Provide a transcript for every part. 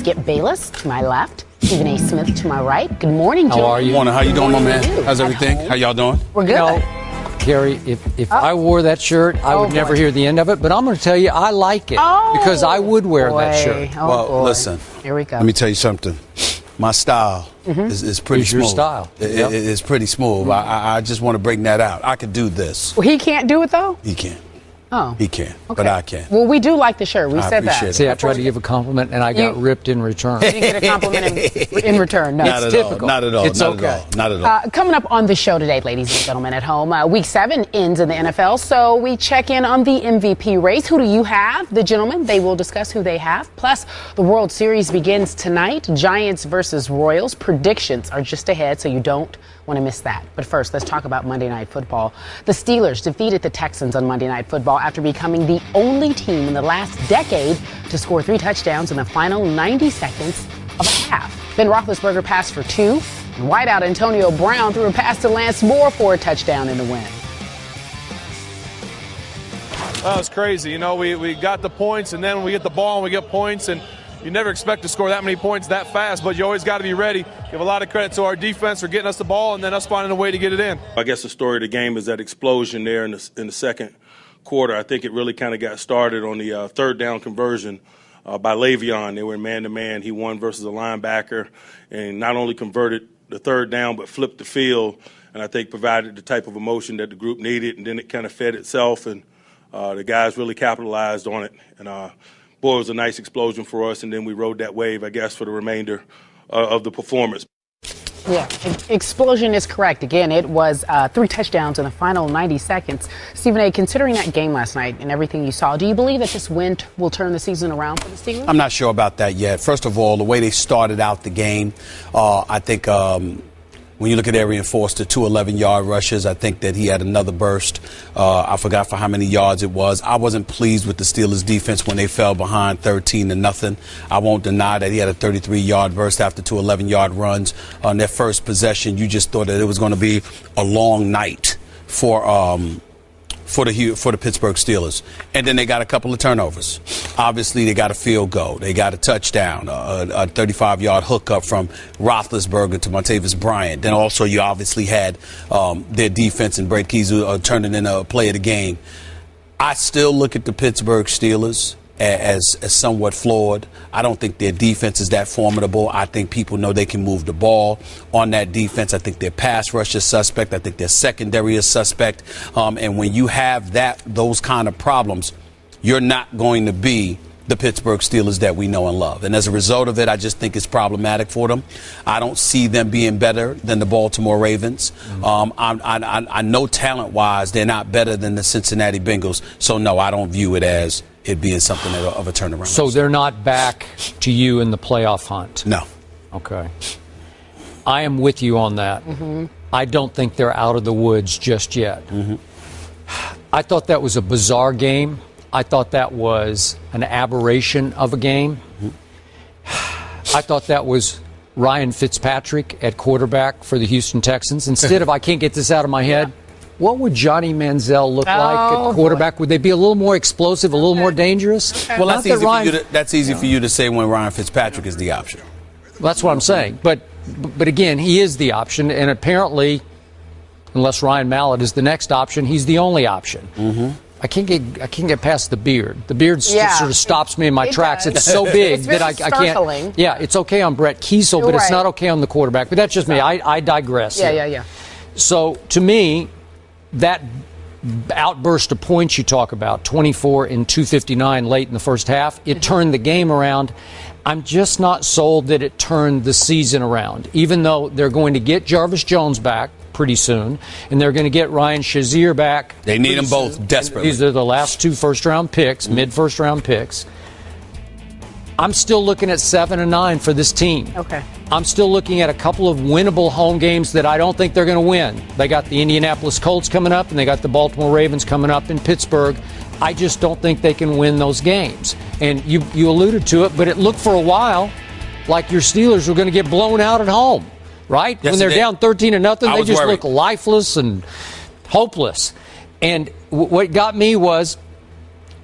Skip Bayless to my left, Stephen A. Smith to my right. Good morning, Joe. How are you? Morning. How you doing, my man? How's everything? How y'all doing? We're good. You know, Carrie, if I wore that shirt, I would never hear the end of it. But I'm going to tell you, I like it because I would wear that shirt. Well, listen. Here we go. Let me tell you something. My style is pretty smooth. Your style. It's pretty smooth. I just want to bring that out. I could do this. Well, he can't do it, though? He can't. Oh. He can, Okay. but I can. Well, we do like the shirt. We said that. See, I tried to give a compliment, and I got ripped in return. You didn't get a compliment in return. No. Not at all. Not at all. It's not okay. At all. Not at all. Coming up on the show today, ladies and gentlemen at home, Week 7 ends in the NFL, so we check in on the MVP race. Who do you have? The gentlemen, they will discuss who they have. Plus, the World Series begins tonight. Giants versus Royals. Predictions are just ahead, so you don't want to miss that. But first, let's talk about Monday Night Football. The Steelers defeated the Texans on Monday Night Football after becoming the only team in the last decade to score 3 touchdowns in the final 90 seconds of a half. Ben Roethlisberger passed for 2, and wideout Antonio Brown threw a pass to Lance Moore for a touchdown in the win. That was crazy. You know, we got the points, and then we get the ball and we get points, and you never expect to score that many points that fast, but you always got to be ready. Give a lot of credit to our defense for getting us the ball and then us finding a way to get it in. I guess the story of the game is that explosion there in the second quarter. I think it really kind of got started on the third down conversion by Le'Veon. They were man-to-man. He won versus a linebacker and not only converted the third down but flipped the field, and I think provided the type of emotion that the group needed, and then it kind of fed itself, and the guys really capitalized on it. And boy, it was a nice explosion for us, and then we rode that wave, I guess, for the remainder of the performance. Yeah, explosion is correct. Again, it was 3 touchdowns in the final 90 seconds. Stephen A., considering that game last night and everything you saw, do you believe that this win will turn the season around for the Steelers? I'm not sure about that yet. First of all, the way they started out the game, I think when you look at Arian Foster, 2 11-yard rushes, I think that he had another burst. I forgot for how many yards it was. I wasn't pleased with the Steelers' defense when they fell behind 13-0. I won't deny that he had a 33-yard burst after 2 11-yard runs. On their first possession, you just thought that it was going to be a long night for the Pittsburgh Steelers. And then they got a couple of turnovers. Obviously, they got a field goal. They got a touchdown, a 35-yard hookup from Roethlisberger to Martavis Bryant. Then also you obviously had their defense and Brett Keys turning in a play of the game. I still look at the Pittsburgh Steelers as somewhat flawed. I don't think their defense is that formidable. I think people know they can move the ball on that defense. I think their pass rush is suspect. I think their secondary is suspect. And when you have those kind of problems, you're not going to be the Pittsburgh Steelers that we know and love. And as a result of it, I just think it's problematic for them. I don't see them being better than the Baltimore Ravens. I know talent-wise they're not better than the Cincinnati Bengals. So, no, I don't view it as it being something of a turnaround. So they're not back to you in the playoff hunt? No. Okay. I am with you on that. I don't think they're out of the woods just yet. I thought that was a bizarre game. I thought that was an aberration of a game. I thought that was Ryan Fitzpatrick at quarterback for the Houston Texans. Instead of, I can't get this out of my head, what would Johnny Manziel look like at quarterback? Boy. Would they be a little more explosive, a little more dangerous? Well, that's easy for you to say when Ryan Fitzpatrick is the option. That's what I'm saying. But again, he is the option, and apparently, unless Ryan Mallett is the next option, he's the only option. I can't get past the beard. The beard sort of stops me in my tracks. Does. It's so big that I can't. Yeah, it's okay on Brett Kiesel, but it's not okay on the quarterback. But that's just me. I digress. Yeah. So to me, that outburst of points you talk about, 24 and 259 late in the first half, it turned the game around. I'm just not sold that it turned the season around, even though they're going to get Jarvis Jones back pretty soon, and they're going to get Ryan Shazier back. They need them both desperately. These are the last 2 first-round picks, mid-first-round picks. I'm still looking at 7-9 for this team. Okay. I'm still looking at a couple of winnable home games that I don't think they're going to win. They got the Indianapolis Colts coming up, and they got the Baltimore Ravens coming up in Pittsburgh. I just don't think they can win those games. And you alluded to it, but it looked for a while like your Steelers were going to get blown out at home, right? Yes, when they're down 13-0, they just worried. look lifeless and hopeless. And what got me was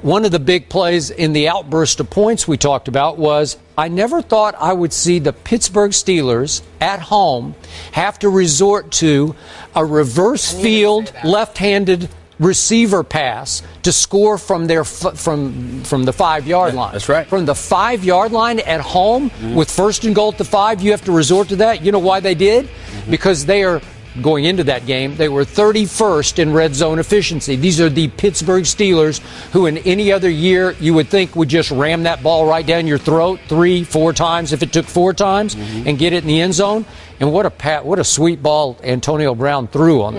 one of the big plays in the outburst of points we talked about was I never thought I would see the Pittsburgh Steelers at home have to resort to a reverse field, left-handed receiver pass to score from their from the 5-yard line. That's right. From the 5-yard line at home with first and goal at the 5, you have to resort to that. You know why they did? Because they are going into that game, they were 31st in red zone efficiency. These are the Pittsburgh Steelers, who in any other year you would think would just ram that ball right down your throat 3-4 times if it took 4 times and get it in the end zone. And what a sweet ball Antonio Brown threw on.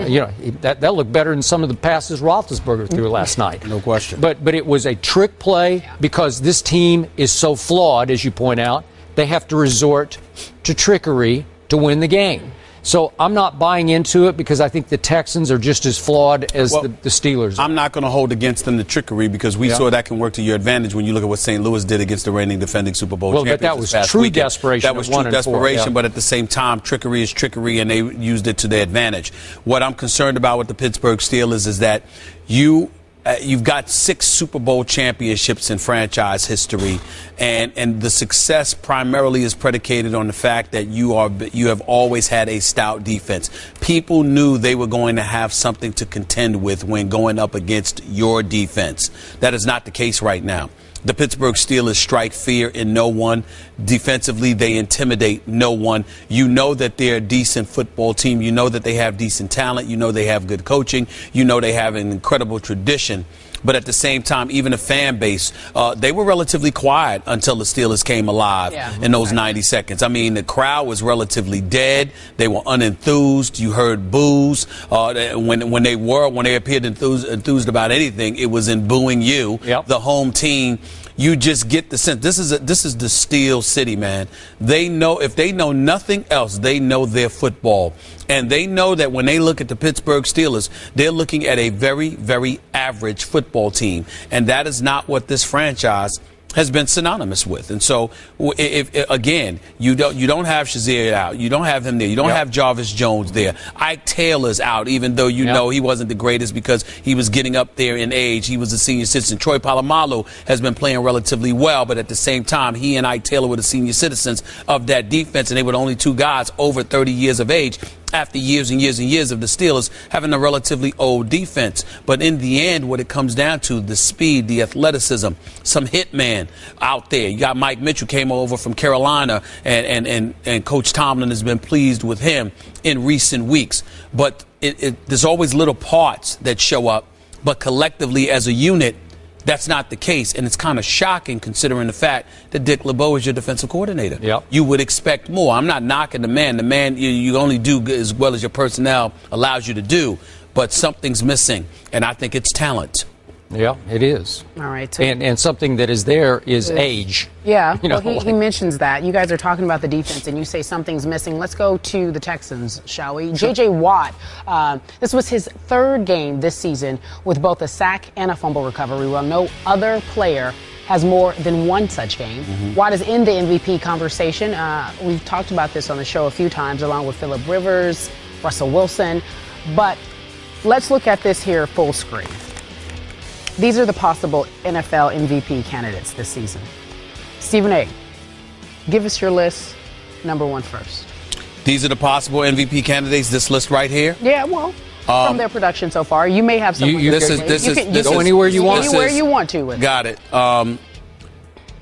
That looked better than some of the passes Roethlisberger threw last night. No question. But it was a trick play because this team is so flawed, as you point out. They have to resort to trickery to win the game. So I'm not buying into it because I think the Texans are just as flawed as the Steelers are. I'm not going to hold against them the trickery because we saw that can work to your advantage when you look at what St. Louis did against the reigning defending Super Bowl champions. But that was past true weekend. desperation. That was true desperation, but at the same time, trickery is trickery, and they used it to their advantage. What I'm concerned about with the Pittsburgh Steelers is that you've got 6 Super Bowl championships in franchise history, and the success primarily is predicated on the fact that you have always had a stout defense. People knew they were going to have something to contend with when going up against your defense. That is not the case right now. The Pittsburgh Steelers strike fear in no one. Defensively, they intimidate no one. You know that they're a decent football team. You know that they have decent talent. You know they have good coaching. You know they have an incredible tradition. But at the same time, even the fan base, they were relatively quiet until the Steelers came alive in those 90 seconds. I mean, the crowd was relatively dead. They were unenthused. You heard boos. When they appeared enthused about anything, it was in booing you, the home team. You just get the sense this is the Steel City, man. They know, if they know nothing else, they know their football. And they know that when they look at the Pittsburgh Steelers, they're looking at a very, very average football team. And that is not what this franchise has been synonymous with. And so, if again, you don't have Shazier out, you don't have him there, you don't have Jarvis Jones there. Ike Taylor's out, even though you know he wasn't the greatest because he was getting up there in age. He was a senior citizen. Troy Polamalu has been playing relatively well, but at the same time, he and Ike Taylor were the senior citizens of that defense, and they were the only 2 guys over 30 years of age after years and years and years of the Steelers having a relatively old defense. But in the end, what it comes down to, the speed, the athleticism, some hitman out there. You got Mike Mitchell came over from Carolina, and Coach Tomlin has been pleased with him in recent weeks. But there's always little parts that show up, but collectively as a unit, that's not the case, and it's kind of shocking considering the fact that Dick LeBeau is your defensive coordinator. You would expect more. I'm not knocking the man. The man, you only do as well as your personnel allows you to do, but something's missing, and I think it's talent. Yeah, it is. All right. So and something that is there is age. Yeah, well, he mentions that. You guys are talking about the defense, and you say something's missing. Let's go to the Texans, shall we? J.J. Watt, this was his 3rd game this season with both a sack and a fumble recovery. Well, no other player has more than 1 such game. Watt is in the MVP conversation. We've talked about this on the show a few times, along with Phillip Rivers, Russell Wilson. But let's look at this here full screen. These are the possible NFL MVP candidates this season. Stephen A., give us your list, number 1 first. These are the possible MVP candidates, this list right here? Yeah, well, from their production so far. You may have someone. You can go anywhere you want. Anywhere you want to. Got it.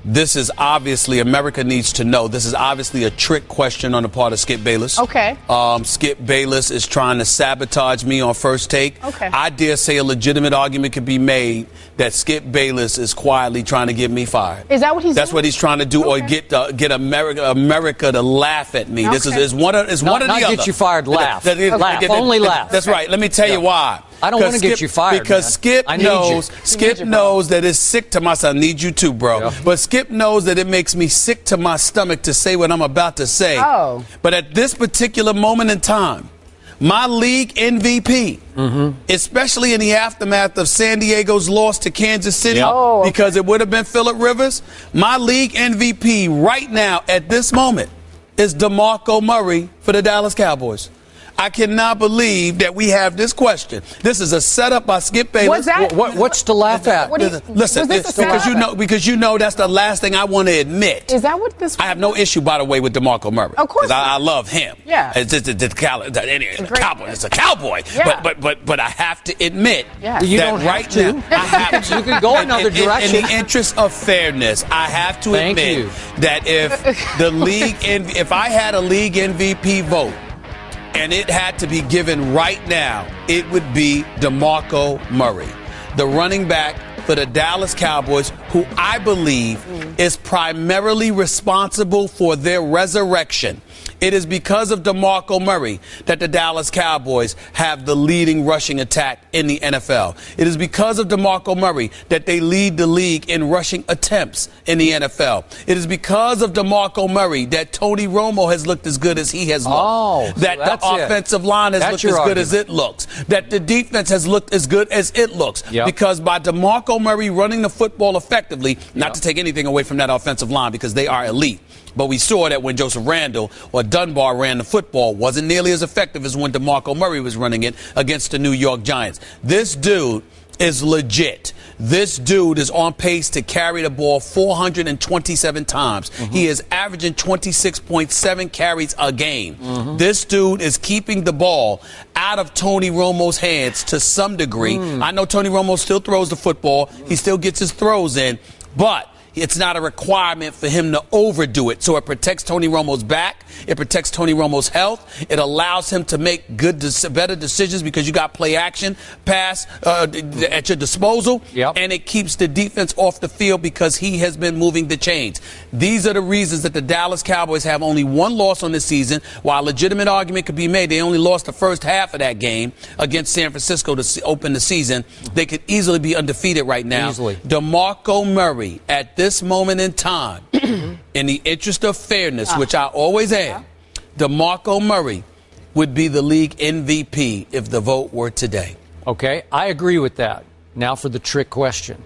This is obviously, America needs to know, this is obviously a trick question on the part of Skip Bayless. Okay. Skip Bayless is trying to sabotage me on First Take. Okay. I dare say a legitimate argument could be made that Skip Bayless is quietly trying to get me fired. Is that what he's doing? That's what he's trying to do, or get America to laugh at me. This is one or the other. Not get you fired, laugh. Laugh, only laugh. That's right. Let me tell you why. I don't want to get you fired, because Skip knows that it's sick to my stomach. I need you too, bro. But Skip knows that it makes me sick to my stomach to say what I'm about to say. But at this particular moment in time, my league MVP, especially in the aftermath of San Diego's loss to Kansas City, because it would have been Phillip Rivers, my league MVP right now at this moment is DeMarco Murray for the Dallas Cowboys. I cannot believe that we have this question. This is a setup by Skip Bayless. What's that? What's to laugh at? Listen, because you know that's the last thing I want to admit. Is that what this? I have no issue, by the way, with DeMarco Murray. Of course, I love him. Yeah, it's a cowboy. Yeah. But I have to admit that you don't right have to. now I have to. You can go another direction. In the interest of fairness, I have to admit that if I had a league MVP vote, and it had to be given right now, it would be DeMarco Murray, the running back for the Dallas Cowboys, who I believe is primarily responsible for their resurrection. It is because of DeMarco Murray that the Dallas Cowboys have the leading rushing attack in the NFL. It is because of DeMarco Murray that they lead the league in rushing attempts in the NFL. It is because of DeMarco Murray that Tony Romo has looked as good as he has looked. That the offensive line has looked as good as it looks. That the defense has looked as good as it looks. Because by DeMarco Murray running the football effectively, not to take anything away from that offensive line because they are elite, but we saw that when Joseph Randle or Dunbar ran the football, wasn't nearly as effective as when DeMarco Murray was running it against the New York Giants. This dude is legit. This dude is on pace to carry the ball 427 times. He is averaging 26.7 carries a game. This dude is keeping the ball out of Tony Romo's hands to some degree. I know Tony Romo still throws the football. He still gets his throws in, but it's not a requirement for him to overdo it. So it protects Tony Romo's back. It protects Tony Romo's health. It allows him to make better decisions because you got play action, pass at your disposal. And it keeps the defense off the field because he has been moving the chains. These are the reasons that the Dallas Cowboys have only one loss on this season. While a legitimate argument could be made, they only lost the first half of that game against San Francisco to open the season. They could easily be undefeated right now. DeMarco Murray, at this moment in time, in the interest of fairness, which I always am, DeMarco Murray would be the league MVP if the vote were today. Okay, I agree with that. Now for the trick question.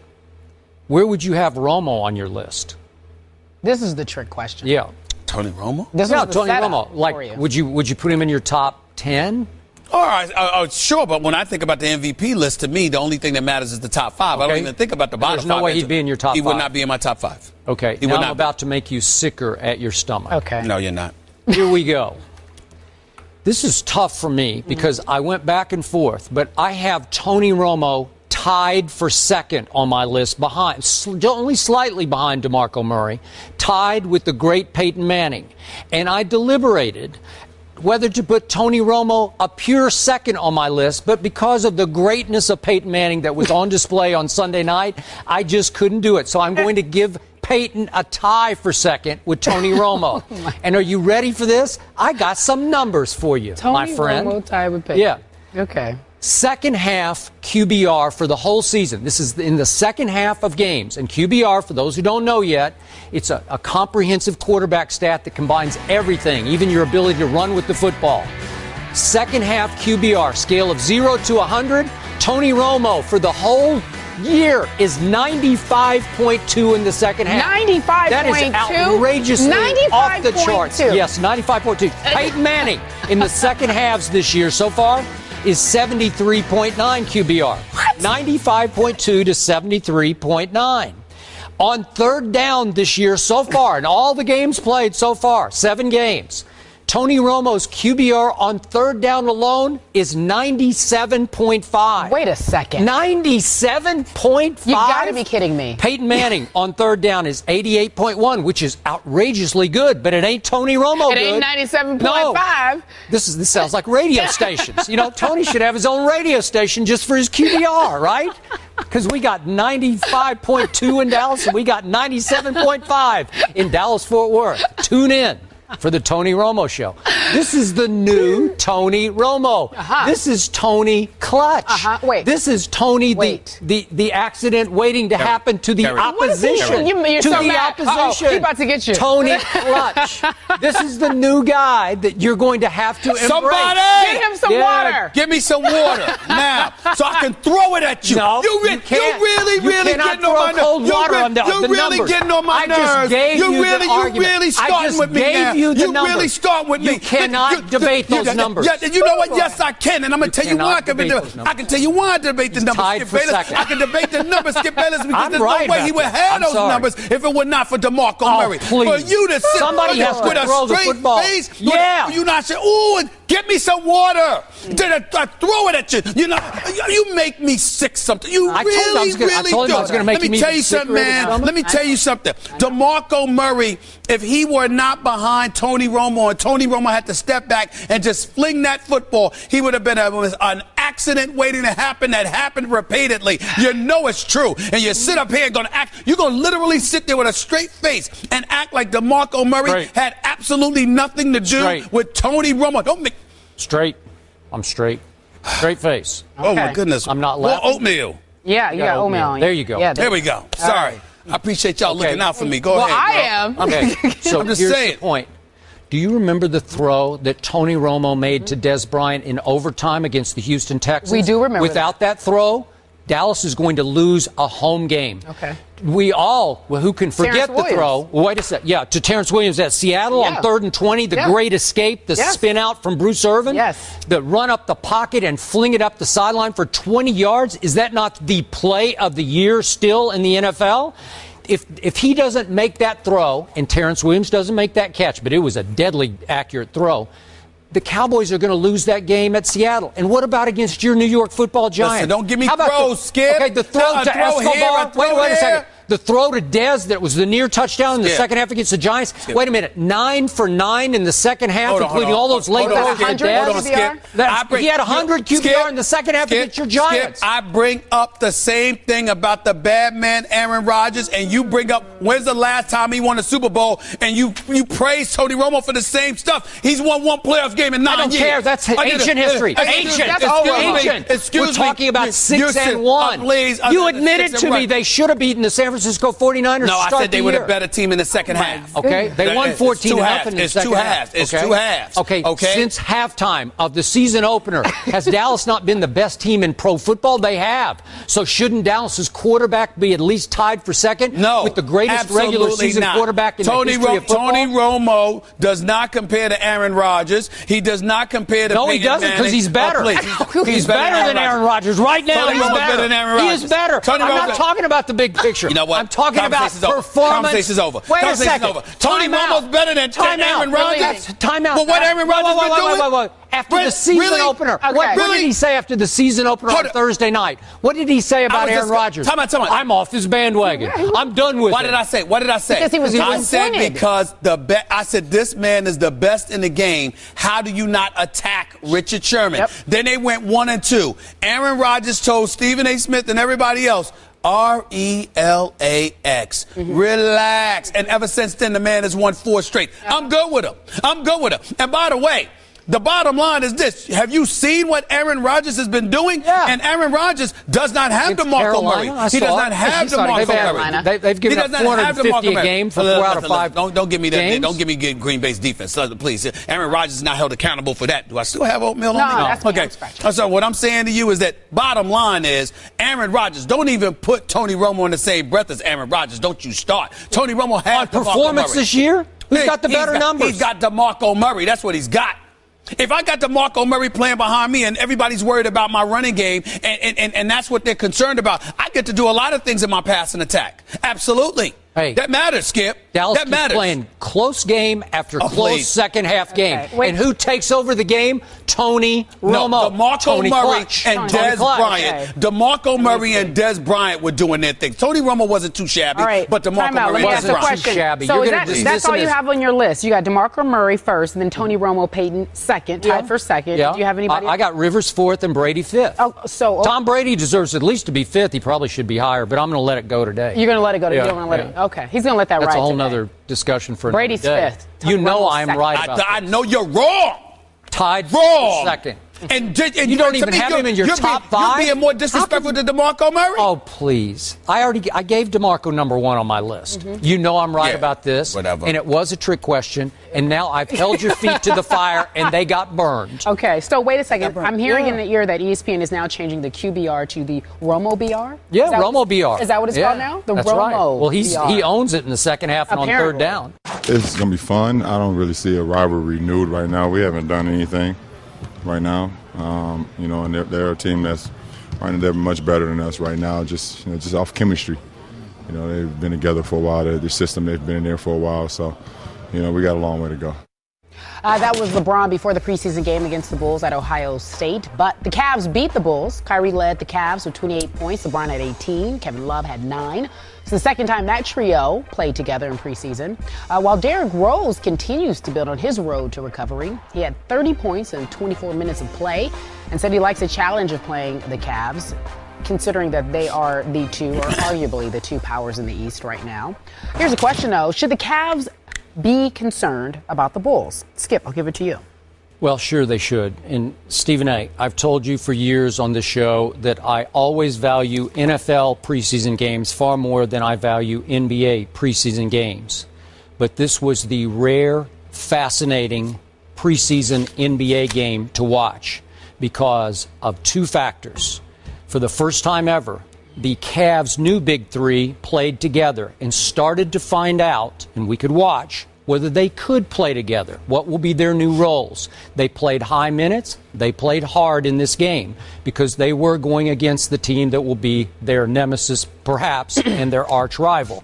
Where would you have Romo on your list? This is the trick question. Yeah. Tony Romo? This is Tony Romo. Like, would you put him in your top 10? All right, sure, but when I think about the MVP list, to me, the only thing that matters is the top five. I don't even think about the bottom five. There's no way he'd be in your top five. He would not be in my top five. Okay, now I'm about to make you sicker at your stomach. Okay. No, you're not. Here we go. This is tough for me because I went back and forth, but I have Tony Romo tied for second on my list, behind, only slightly behind DeMarco Murray, tied with the great Peyton Manning. And I deliberated whether to put Tony Romo a pure second on my list, but because of the greatness of Peyton Manning that was on display on Sunday night, I just couldn't do it. So I'm going to give Peyton a tie for second with Tony Romo. And are you ready for this? I got some numbers for you, my friend. Tony Romo tie with Peyton. Yeah. Okay. Second half QBR for the whole season. This is in the second half of games. And QBR, for those who don't know yet, it's a comprehensive quarterback stat that combines everything, even your ability to run with the football. Second half QBR, scale of 0 to 100. Tony Romo for the whole year is 95.2 in the second half. 95.2? That is outrageously off the charts. Yes, 95.2. Peyton Manning in the second halves this year so far is 73.9 QBR. What? 95.2 to 73.9. On third down this year so far, in all the games played so far, 7 games, Tony Romo's QBR on third down alone is 97.5. Wait a second. 97.5? You gotta be kidding me. Peyton Manning on third down is 88.1, which is outrageously good, but it ain't Tony Romo good. It ain't 97.5. No. This sounds like radio stations. You know, Tony should have his own radio station just for his QBR, right? Because we got 95.2 in Dallas and we got 97.5 in Dallas-Fort Worth. Tune in for the Tony Romo Show. This is the new Tony Romo. This is Tony Clutch. Wait. This is Tony the accident waiting to happen to the opposition. You're to so the mad. opposition. He's about to get you. Tony Clutch. This is the new guy that you're going to have to embrace. Somebody! Get him some water. Give me some water now so I can throw it at you. No, you really getting on my nerves. You're really getting on my nerves. You really starting with me now. You the numbers. really starting with me. You cannot debate those numbers. numbers. Yeah, you know what? Yes, I can. And I'm going to tell you why I can debate those numbers. I can tell you why I debate the numbers, Skip Bayless. I can debate the numbers, Skip Bayless, because there's no way he would have those numbers if it were not for DeMarco Murray. Please. For you to sit with a straight face, you not say, ooh, get me some water. Then I throw it at you. You know, you make me sick something. You really do. Let me tell you something, man. Let me tell you something. DeMarco Murray, if he were not behind Tony Romo and Tony Romo had to step back and just fling that football, he would have been an accident waiting to happen that happened repeatedly. You know it's true. And you sit up here and you're going to literally sit there with a straight face and act like DeMarco Murray had absolutely nothing to do with Tony Romo. Don't make straight. I'm straight. Straight face. Okay. Oh, my goodness. I'm not laughing. Well, oatmeal. Yeah, you got oatmeal. There you go. Yeah, there we go. Sorry. I appreciate y'all looking out for me. Go ahead. Well, I am. Okay. So I'm just here's saying. the point. Do you remember the throw that Tony Romo made to Des Bryant in overtime against the Houston Texans? We do remember. Without that throw, Dallas is going to lose a home game. Okay. We all, who can forget the throw, wait a second, to Terrence Williams at Seattle on 3rd and 20, the great escape, the spin out from Bruce Irvin, the run up the pocket and fling it up the sideline for 20 yards. Is that not the play of the year still in the NFL? If he doesn't make that throw and Terrence Williams doesn't make that catch, but it was a deadly accurate throw, the Cowboys are going to lose that game at Seattle. And what about against your New York Football Giants? Listen, don't give me throws, Skip. Okay, the throw to Escobar. Wait a second. The throw to Dez that was the near touchdown in the second half against the Giants. Wait a minute. 9 for 9 in the second half, including all those late throws to Dez. He had 100 QBR in the second half against your Giants. I bring up the same thing about the bad man Aaron Rodgers, and you bring up when's the last time he won a Super Bowl, and you praise Tony Romo for the same stuff. He's won one playoff game in 9 years. I don't care. That's ancient history. Ancient. We're talking about 6-1. You admitted to me they should have beaten the San Francisco 49ers. No, I said they were a better team in the second half. Okay, they won 14-0 in the second half. It's two halves. Okay, since halftime of the season opener, has Dallas not been the best team in pro football? They have. So shouldn't Dallas's quarterback be at least tied for second? No, with the greatest regular season quarterback in the history of football? Tony Romo does not compare to Aaron Rodgers. He does not compare to No, he doesn't, because he's better. He's better than Aaron Rodgers right now. Tony Romo's better than Aaron Rodgers. He is better. I'm not talking about the big picture. You know what? I'm talking about performance. Conversation's over. Wait a second. Tony Romo's better than Aaron Rodgers. Time out. But what Aaron Rodgers been doing? After the season opener. What did he say after the season opener on Thursday night? What did he say about Aaron Rodgers? Time out. I'm off his bandwagon. I'm done with it. What did I say? Because he was I said because I said this man is the best in the game. How do you not attack Richard Sherman? Then they went 1-2. Aaron Rodgers told Stephen A. Smith and everybody else, RELAX. Relax. And ever since then, the man has won 4 straight. I'm good with him. And by the way, the bottom line is this. Have you seen what Aaron Rodgers has been doing? And Aaron Rodgers does not have DeMarco Murray. He does not have DeMarco Murray. They've given up 450 a game for 4 out of 5 Don't give me that. games. Don't give me Green Bay's defense. Please. Aaron Rodgers is not held accountable for that. Do I still have oatmeal on me? No, that's okay. So what I'm saying to you is that bottom line is Aaron Rodgers, don't even put Tony Romo in the same breath as Aaron Rodgers. Don't you start. Tony Romo has on performance this year? Who's got the better numbers? He's got DeMarco Murray. That's what he's got. If I got DeMarco Murray playing behind me and everybody's worried about my running game and that's what they're concerned about, I get to do a lot of things in my passing attack. Absolutely. Hey, that matters, Skip. Dallas that matters. Playing close game after close second half game. And who takes over the game? Tony Romo. DeMarco Murray and Des Bryant. DeMarco Murray and Des Bryant were doing their thing. Tony Romo wasn't too shabby, but DeMarco Murray wasn't too shabby. So that's all you have on your list. You got DeMarco Murray first, and then Tony Romo, Peyton second, tied for second. Do you have anybody else? I got Rivers fourth and Brady fifth. Tom Brady deserves at least to be fifth. He probably should be higher, but I'm going to let it go today. You're going to let it go today? You don't want to let it? Okay. He's going to let that ride That's a whole today. Other discussion for Brady's another day. fifth. You know I'm right about I know you're wrong. Tied for second. And you don't even have him in your top 5? You're being more disrespectful to DeMarco Murray? Oh, please. I gave DeMarco number 1 on my list. You know I'm right about this. Whatever. And it was a trick question. And now I've held your feet to the fire, and they got burned. Okay, so wait a second. I'm hearing in the ear that ESPN is now changing the QBR to the Romo BR? Yeah, Romo BR. Is that what it's called now? The That's Romo right. Well, BR. he owns it in the second half and on third down. It's going to be fun. I don't really see a rivalry renewed right now. We haven't done anything. right now. You know, and they're a team that's they're much better than us right now, just off chemistry. You know, they've been together for a while. The system, they've been in there for a while. So, you know, we got a long way to go. That was LeBron before the preseason game against the Bulls at Ohio State. But the Cavs beat the Bulls. Kyrie led the Cavs with 28 points. LeBron had 18. Kevin Love had 9. It's the second time that trio played together in preseason. While Derrick Rose continues to build on his road to recovery, he had 30 points in 24 minutes of play and said he likes the challenge of playing the Cavs, considering that they are the two, or arguably the two powers in the East right now. Here's a question, though. Should the Cavs be concerned about the Bulls? Skip, I'll give it to you. Well, sure they should. And Stephen A., I've told you for years on this show that I always value NFL preseason games far more than I value NBA preseason games. But this was the rare, fascinating preseason NBA game to watch because of two factors. For the first time ever, the Cavs' new big three played together and started to find out, and we could watch, whether they could play together. What will be their new roles? They played high minutes. They played hard in this game because they were going against the team that will be their nemesis, perhaps, and their arch rival.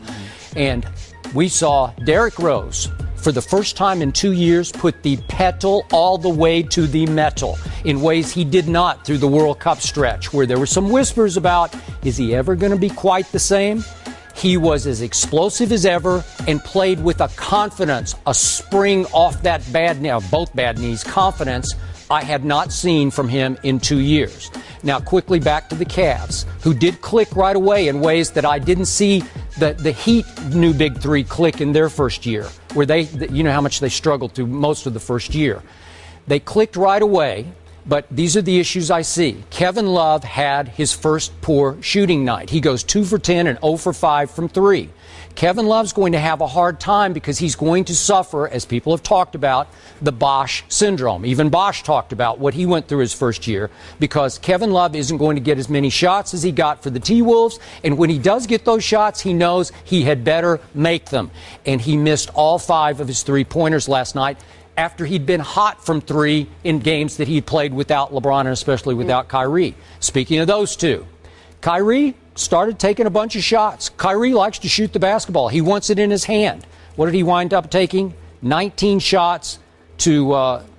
And we saw Derrick Rose, for the first time in 2 years, put the pedal all the way to the metal in ways he did not through the World Cup stretch, where there were some whispers about, is he ever going to be quite the same? He was as explosive as ever and played with a confidence, a spring off that bad knee, both bad knees, confidence I had not seen from him in 2 years. Now, quickly back to the Cavs, who did click right away in ways that I didn't see the Heat new big three click in their first year, where you know how much they struggled through most of the first year. They clicked right away. But these are the issues I see. Kevin Love had his first poor shooting night. He goes 2 for 10 and 0 for 5 from 3. Kevin Love's going to have a hard time because he's going to suffer, as people have talked about, the Bosh syndrome. Even Bosh talked about what he went through his first year because Kevin Love isn't going to get as many shots as he got for the T-Wolves. And when he does get those shots, he knows he had better make them. And he missed all 5 of his three-pointers last night, after he'd been hot from 3 in games that he'd played without LeBron and especially without Kyrie. Speaking of those two, Kyrie started taking a bunch of shots. Kyrie likes to shoot the basketball. He wants it in his hand. What did he wind up taking? 19 shots to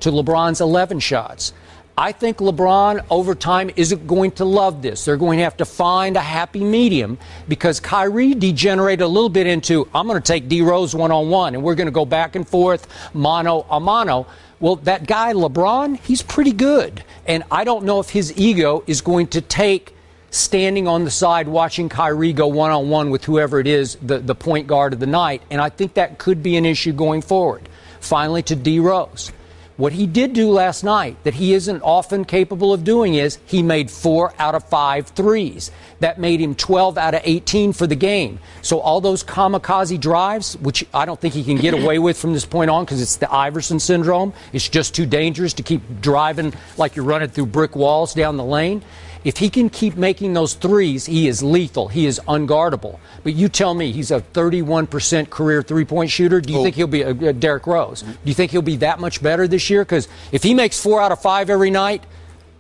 LeBron's 11 shots. I think LeBron, over time, isn't going to love this. They're going to have to find a happy medium because Kyrie degenerated a little bit into, I'm going to take D. Rose one-on-one, and we're going to go back and forth, mano a mano. Well, that guy, LeBron, he's pretty good. And I don't know if his ego is going to take standing on the side watching Kyrie go one-on-one with whoever it is, the point guard of the night. And I think that could be an issue going forward. Finally, to D. Rose. What he did do last night that he isn't often capable of doing is he made 4 out of 5 threes. That made him 12 out of 18 for the game. So all those kamikaze drives, which I don't think he can get away with from this point on because it's the Iverson syndrome. It's just too dangerous to keep driving like you're running through brick walls down the lane. If he can keep making those threes, he is lethal. He is unguardable. But you tell me, he's a 31% career three-point shooter. Do you think he'll be a Derrick Rose? Do you think he'll be that much better this year? Because if he makes 4 out of 5 every night,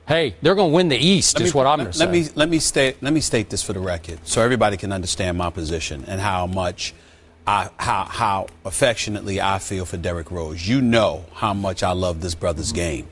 hey, they're going to win the East, is what I'm going to say. Let me state this for the record so everybody can understand my position and how much how affectionately I feel for Derrick Rose. You know how much I love this brother's game.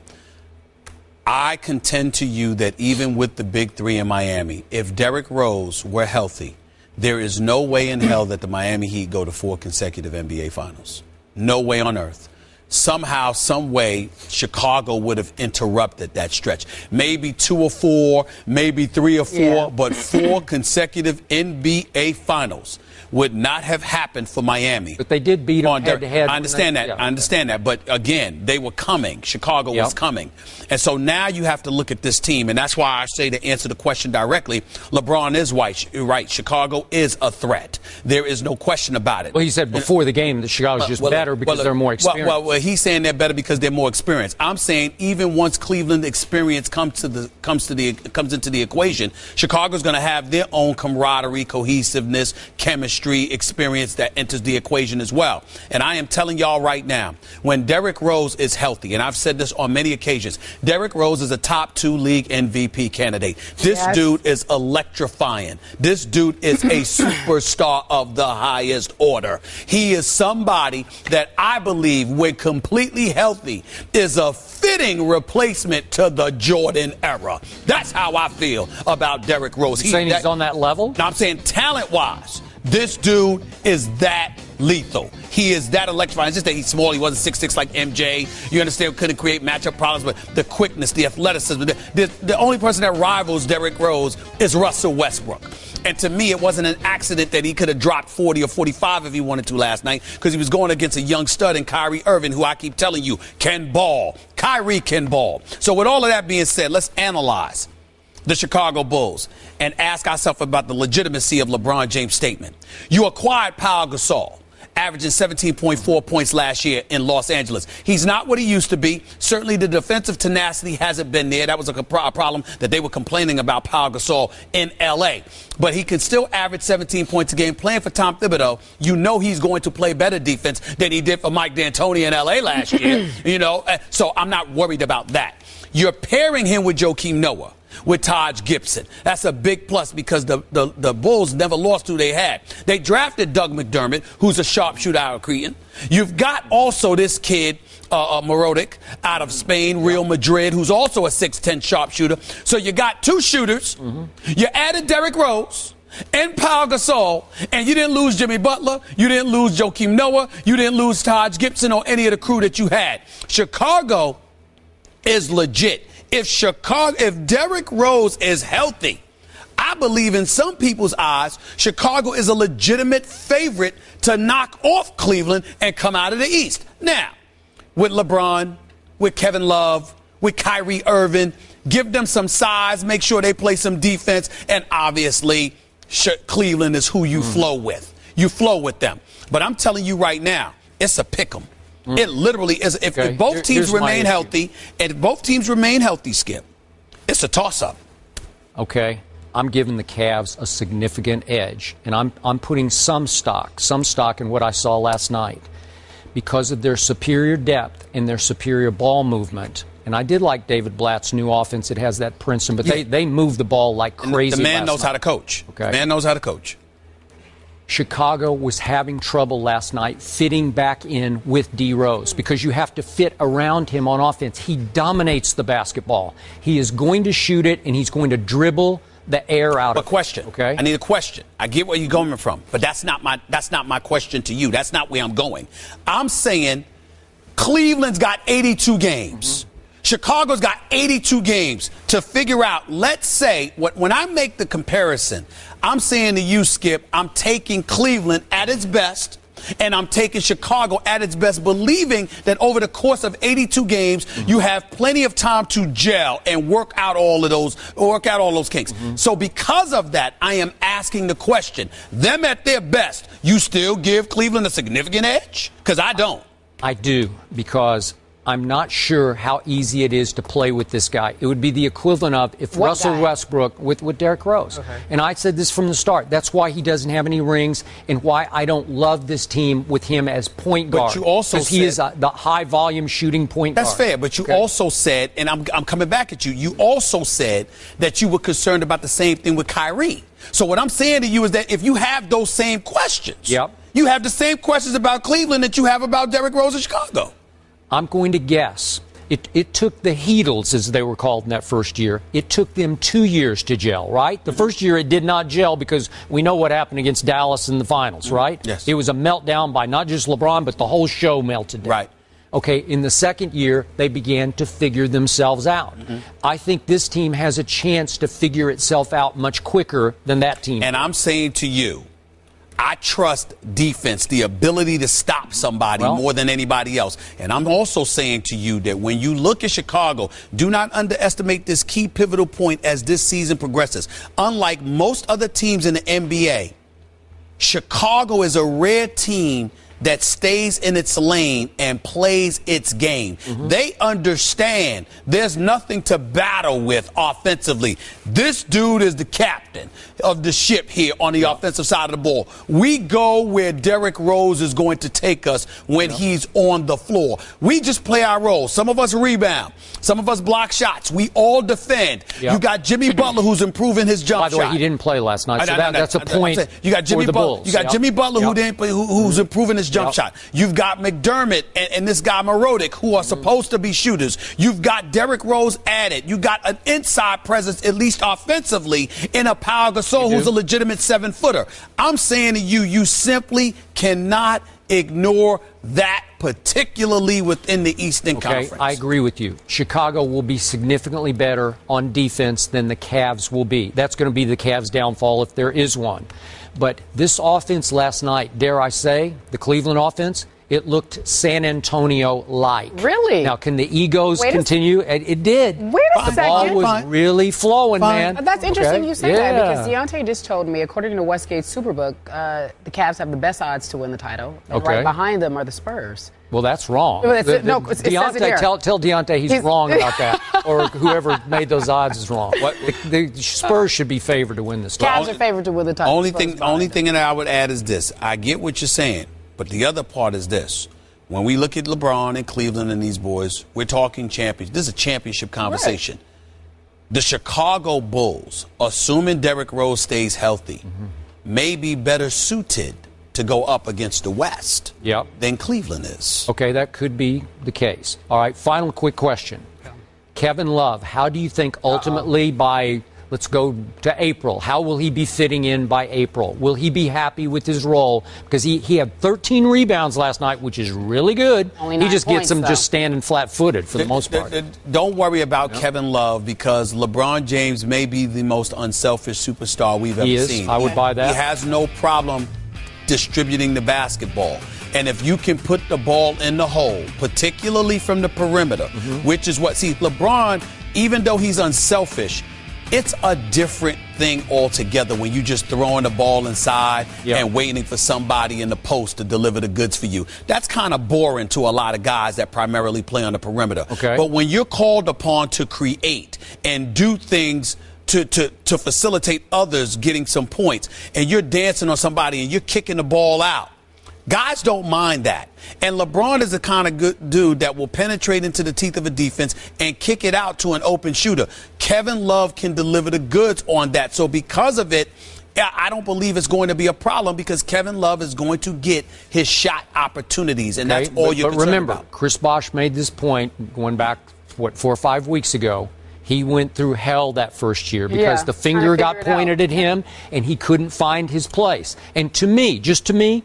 I contend to you that even with the big three in Miami, if Derrick Rose were healthy, there is no way in hell that the Miami Heat go to 4 consecutive NBA Finals. No way on earth. Somehow, some way, Chicago would have interrupted that stretch. Maybe 2 or 4, maybe 3 or 4, but 4 consecutive NBA Finals would not have happened for Miami. But they did beat them head-to-head. I understand that. I understand that. But again, they were coming. Chicago was coming. And so now you have to look at this team. And that's why I say, to answer the question directly, LeBron is right. Chicago is a threat. There is no question about it. Well, he said before the game that Chicago's just better because they're more experienced. Well, well, he's saying they're better because they're more experienced. I'm saying even once Cleveland experience comes into the equation, Chicago's going to have their own camaraderie, cohesiveness, chemistry, experience that enters the equation as well. And I am telling y'all right now, when Derrick Rose is healthy, and I've said this on many occasions, Derrick Rose is a top 2 league MVP candidate. This dude is electrifying. This dude is a superstar of the highest order. He is somebody that I believe, when completely healthy, is a fitting replacement to the Jordan era. That's how I feel about Derrick Rose. He's on that level? No, I'm saying talent-wise, this dude is that lethal. He is that electrifying. It's just that he's small. He wasn't 6'6" like MJ. You understand? Couldn't create matchup problems, but the quickness, the athleticism. The only person that rivals Derrick Rose is Russell Westbrook. And to me, it wasn't an accident that he could have dropped 40 or 45 if he wanted to last night, because he was going against a young stud in Kyrie Irving, who I keep telling you can ball. Kyrie can ball. So with all of that being said, let's analyze the Chicago Bulls and ask ourselves about the legitimacy of LeBron James' statement. You acquired Pau Gasol, averaging 17.4 points last year in Los Angeles. He's not what he used to be. Certainly the defensive tenacity hasn't been there. That was a problem that they were complaining about Pau Gasol in L.A. But he can still average 17 points a game. Playing for Tom Thibodeau, you know he's going to play better defense than he did for Mike D'Antoni in L.A. last year. So I'm not worried about that. You're pairing him with Joakim Noah, with Taj Gibson. That's a big plus, because the Bulls never lost who they had. They drafted Doug McDermott, who's a sharpshooter out of Cretan. You've got also this kid, Morodic, out of Spain, Real Madrid, who's also a 6'10" sharpshooter. So you got 2 shooters. You added Derrick Rose and Pau Gasol, and you didn't lose Jimmy Butler, you didn't lose Joakim Noah, you didn't lose Taj Gibson or any of the crew that you had. Chicago is legit. If Derrick Rose is healthy, I believe in some people's eyes, Chicago is a legitimate favorite to knock off Cleveland and come out of the East. Now, with LeBron, with Kevin Love, with Kyrie Irving, give them some size, make sure they play some defense, and obviously Cleveland is who you flow with. You flow with them. But I'm telling you right now, it's a pick 'em. It literally is. If both teams remain healthy, Skip, it's a toss-up. Okay. I'm giving the Cavs a significant edge, and I'm putting some stock in what I saw last night because of their superior depth and their superior ball movement. And I did like David Blatt's new offense. It has that Princeton, but they move the ball like crazy. The man knows how to coach. Okay. The man knows how to coach. Chicago was having trouble last night fitting back in with D. Rose because you have to fit around him on offense. He dominates the basketball. He is going to shoot it, and he's going to dribble the air out of it. Question. Okay? I need a question. I get where you're coming from, but that's not my question to you. That's not where I'm going. I'm saying Cleveland's got 82 games. Chicago's got 82 games to figure out. Let's say, when I make the comparison, I'm saying to you, Skip, I'm taking Cleveland at its best, and I'm taking Chicago at its best, believing that over the course of 82 games, you have plenty of time to gel and work out all those kinks. So because of that, I am asking the question, them at their best, you still give Cleveland a significant edge? Because I don't. I do, because I'm not sure how easy it is to play with this guy. It would be the equivalent of if Russell Westbrook with Derrick Rose. Okay. And I said this from the start. That's why he doesn't have any rings and why I don't love this team with him as point guard. But you also said he is the high-volume shooting point guard. That's fair, but you also said, and I'm coming back at you, you also said that you were concerned about the same thing with Kyrie. So what I'm saying to you is that if you have those same questions, you have the same questions about Cleveland that you have about Derrick Rose in Chicago. I'm going to guess. It took the Heatles, as they were called in that first year, it took them 2 years to gel, right? The first year it did not gel because we know what happened against Dallas in the finals, right? Yes. It was a meltdown by not just LeBron, but the whole show melted down. Right. Okay, in the second year, they began to figure themselves out. I think this team has a chance to figure itself out much quicker than that team. And I'm saying to you, I trust defense, the ability to stop somebody more than anybody else. And I'm also saying to you that when you look at Chicago, do not underestimate this key pivotal point as this season progresses. Unlike most other teams in the NBA, Chicago is a rare team that stays in its lane and plays its game. They understand there's nothing to battle with offensively. This dude is the captain of the ship here on the offensive side of the ball. We go where Derrick Rose is going to take us when he's on the floor. We just play our role. Some of us rebound. Some of us block shots. We all defend. You got Jimmy Butler, who's improving his jump shot. By the way, he didn't play last night, so that's a point. You got Jimmy Butler. You got Jimmy Butler, who didn't play, who's improving his jump shot. You've got McDermott and this guy Marodic, who are supposed to be shooters. You've got Derrick Rose added. You got an inside presence, at least offensively, in a Pau Gasol, who's a legitimate 7-footer. I'm saying to you, you simply cannot ignore that, particularly within the Eastern Conference. I agree with you. Chicago will be significantly better on defense than the Cavs will be. That's going to be the Cavs' downfall if there is one. But this offense last night, dare I say, the Cleveland offense, it looked San Antonio-like. Really? Now, can the egos continue? It did. Wait a second. The ball was really flowing, man. That's interesting you say that, because Deontay just told me, according to Westgate's Superbook, the Cavs have the best odds to win the title. And right behind them are the Spurs. Well, that's wrong. Deontay, tell Deontay he's wrong about that, or whoever made those odds is wrong. The Spurs should be favored to win this title. Cavs are favored to win the title. Only thing that I would add is this. I get what you're saying, but the other part is this. When we look at LeBron and Cleveland and these boys, we're talking champions. This is a championship conversation. Right. The Chicago Bulls, assuming Derrick Rose stays healthy, may be better suited to go up against the West than Cleveland is. Okay, that could be the case. All right, final quick question. Kevin Love, how do you think ultimately by, let's go to April, how will he be fitting in by April? Will he be happy with his role? Because he had 13 rebounds last night, which is really good. Only 9 he just points, gets them just standing flat-footed for the most part. Don't worry about Kevin Love, because LeBron James may be the most unselfish superstar we've ever seen. I would buy that. He has no problem distributing the basketball. And if you can put the ball in the hole, particularly from the perimeter, which is what, see, LeBron, even though he's unselfish, it's a different thing altogether when you just throwing the ball inside and waiting for somebody in the post to deliver the goods for you. That's kind of boring to a lot of guys that primarily play on the perimeter. But when you're called upon to create and do things to facilitate others getting some points, and you're dancing on somebody and you're kicking the ball out, guys don't mind that. And LeBron is the kind of good dude that will penetrate into the teeth of a defense and kick it out to an open shooter. Kevin Love can deliver the goods on that. So because of it, I don't believe it's going to be a problem, because Kevin Love is going to get his shot opportunities, and that's all you're concerned remember, about. Chris Bosh made this point going back, 4 or 5 weeks ago. He went through hell that first year because the finger got pointed at him and he couldn't find his place. And to me, just to me,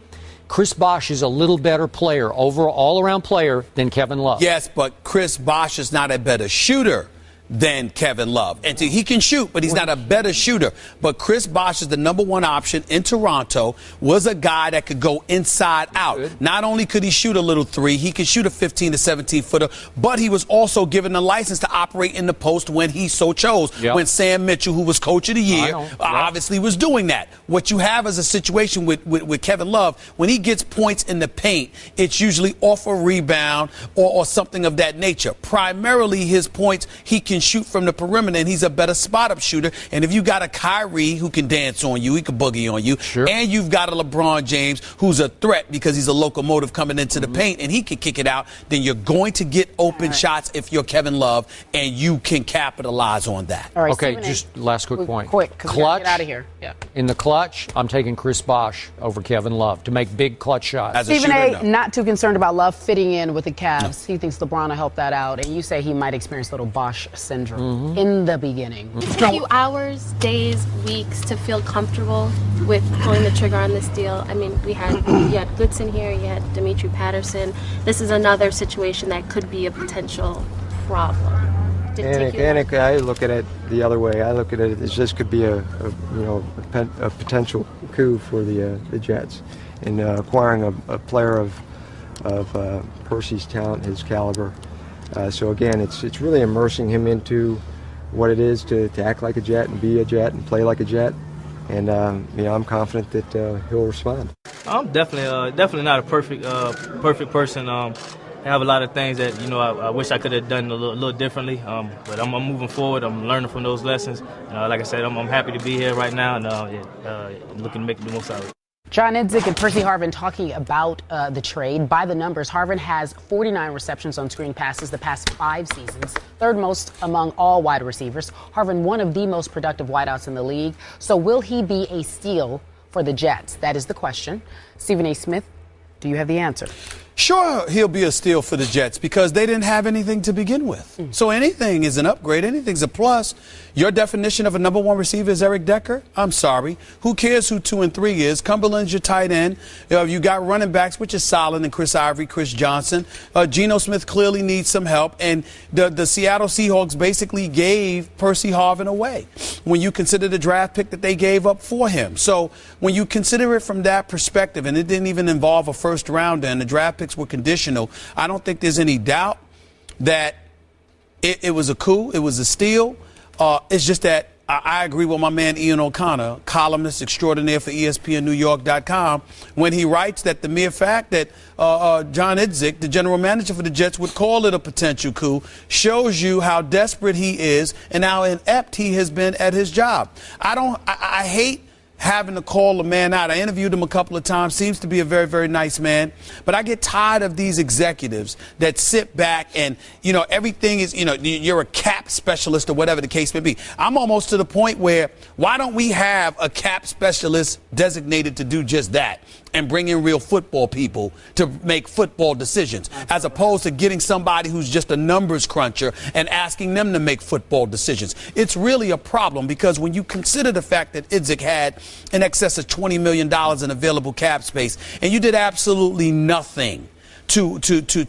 Chris Bosh is a little better player, all-around player, than Kevin Love. Yes, but Chris Bosh is not a better shooter than Kevin Love. And he can shoot, but he's not a better shooter. But Chris Bosh is the #1 option in Toronto, was a guy that could go inside out. Not only could he shoot a little three, he could shoot a 15 to 17 footer, but he was also given the license to operate in the post when he so chose. When Sam Mitchell, who was coach of the year, obviously was doing that. What you have is a situation with Kevin Love, when he gets points in the paint, it's usually off a rebound or something of that nature. Primarily his points, he can shoot from the perimeter, and he's a better spot-up shooter. And if you got a Kyrie who can dance on you, he can boogie on you, and you've got a LeBron James who's a threat because he's a locomotive coming into the paint and he can kick it out, then you're going to get open shots if you're Kevin Love, and you can capitalize on that. All right, okay, Stephen just last quick point. Quick, because we gotta get out of here. In the clutch, I'm taking Chris Bosh over Kevin Love to make big clutch shots. Stephen A. not too concerned about Love fitting in with the Cavs. He thinks LeBron will help that out, and you say he might experience a little Bosh syndrome in the beginning. It took a few hours, days, weeks to feel comfortable with pulling the trigger on this deal. I mean, you had Goodson here, you had Dimitri Patterson. This is another situation that could be a potential problem. And I look at it the other way. I look at it as this could be a potential coup for the Jets in acquiring a player of Percy's talent, his caliber. So again, it's really immersing him into what it is to act like a Jet and be a Jet and play like a Jet. And I'm confident that he'll respond. I'm definitely not a perfect person. I have a lot of things that I wish I could have done a little differently. But I'm moving forward. I'm learning from those lessons. Like I said, I'm happy to be here right now, and looking to make the most out of it. John Idzik and Percy Harvin talking about the trade. By the numbers, Harvin has 49 receptions on screen passes the past 5 seasons, third most among all wide receivers. Harvin, one of the most productive wideouts in the league. So will he be a steal for the Jets? That is the question. Stephen A. Smith, do you have the answer? Sure, he'll be a steal for the Jets because they didn't have anything to begin with. So anything is an upgrade. Anything's a plus. Your definition of a number 1 receiver is Eric Decker? I'm sorry. Who cares who 2 and 3 is? Cumberland's your tight end. You got running backs, which is solid, and Chris Ivory, Chris Johnson. Geno Smith clearly needs some help. And the Seattle Seahawks basically gave Percy Harvin away when you consider the draft pick that they gave up for him. So when you consider it from that perspective, and it didn't even involve a first rounder, and the draft picks were conditional, I don't think there's any doubt that it was a coup, it was a steal. It's just that I agree with my man Ian O'Connor, columnist extraordinaire for ESPNNewYork.com, when he writes that the mere fact that John Idzik, the general manager for the Jets, would call it a potential coup shows you how desperate he is and how inept he has been at his job. I hate having to call a man out. I interviewed him a couple of times. Seems to be a very, very nice man. But I get tired of these executives that sit back and, everything is, you're a cap specialist or whatever the case may be. I'm almost to the point where why don't we have a cap specialist designated to do just that and bring in real football people to make football decisions, as opposed to getting somebody who's just a numbers cruncher and asking them to make football decisions. It's really a problem because when you consider the fact that Idzik had in excess of $20 million in available cap space, and you did absolutely nothing to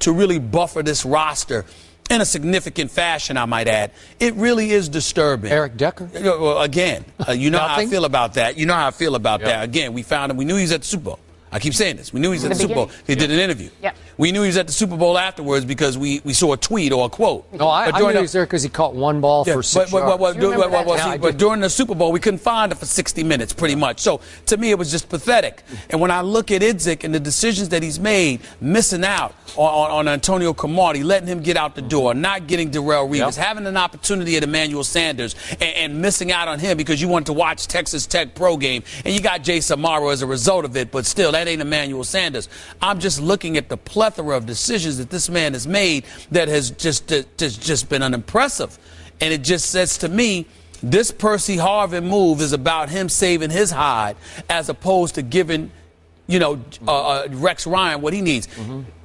really buffer this roster in a significant fashion, I might add, it really is disturbing. Eric Decker? Well, again, how I feel about that. You know how I feel about that. Again, we found him. We knew he was at the Super Bowl. I keep saying this. We knew he was at the Super Bowl. He did an interview. Yep. We knew he was at the Super Bowl afterwards because we saw a tweet or a quote. No, I knew he was there because he caught one ball for 6 yards. But during the Super Bowl, we couldn't find him for 60 minutes, pretty much. So, to me, it was just pathetic. And when I look at Idzik and the decisions that he's made, missing out on Antonio Cromartie, letting him get out the door, not getting Darrell Reeves, having an opportunity at Emmanuel Sanders, and missing out on him because you wanted to watch Texas Tech pro game, and you got Jay Samaro as a result of it, but still, that ain't Emmanuel Sanders. I'm just looking at the plethora of decisions that this man has made that has just been unimpressive. And it just says to me, this Percy Harvin move is about him saving his hide as opposed to giving, Rex Ryan what he needs.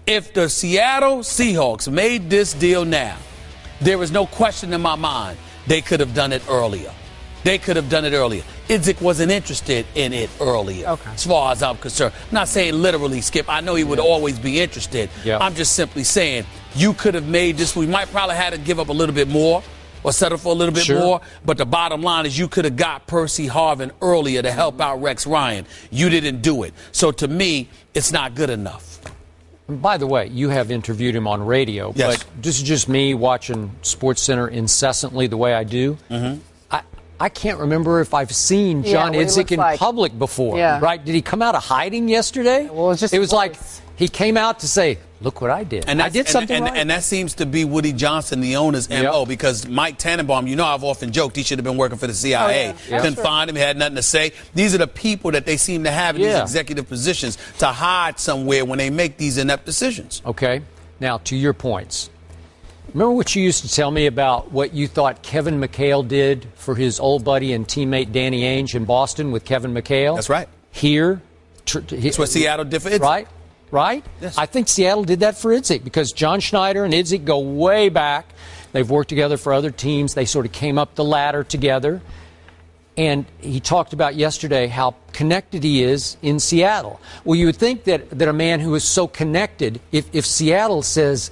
If the Seattle Seahawks made this deal now, there is no question in my mind they could have done it earlier. They could have done it earlier. Idzik wasn't interested in it earlier, as far as I'm concerned. I'm not saying literally, Skip. I know he would always be interested. I'm just simply saying you could have made this. We might probably had to give up a little bit more or settle for a little bit more. But the bottom line is you could have got Percy Harvin earlier to help out Rex Ryan. You didn't do it. So to me, it's not good enough. By the way, you have interviewed him on radio, but this is just me watching SportsCenter incessantly the way I do. I can't remember if I've seen John Idzik in public before, right? Did he come out of hiding yesterday? Well, it was like he came out to say, look what I did. And I did something right. And that seems to be Woody Johnson, the owner's MO, because Mike Tannenbaum, I've often joked he should have been working for the CIA. Couldn't find him, he had nothing to say. These are the people that they seem to have in these executive positions to hide somewhere when they make these inept decisions. Okay. Now, to your points. Remember what you used to tell me about what you thought Kevin McHale did for his old buddy and teammate Danny Ainge in Boston with Kevin McHale? That's right. Here. That's what Seattle did for Idzik. Right? Yes. I think Seattle did that for Idzik because John Schneider and Idzik go way back. They've worked together for other teams. They sort of came up the ladder together. And he talked about yesterday how connected he is in Seattle. Well, you would think that a man who is so connected, if Seattle says,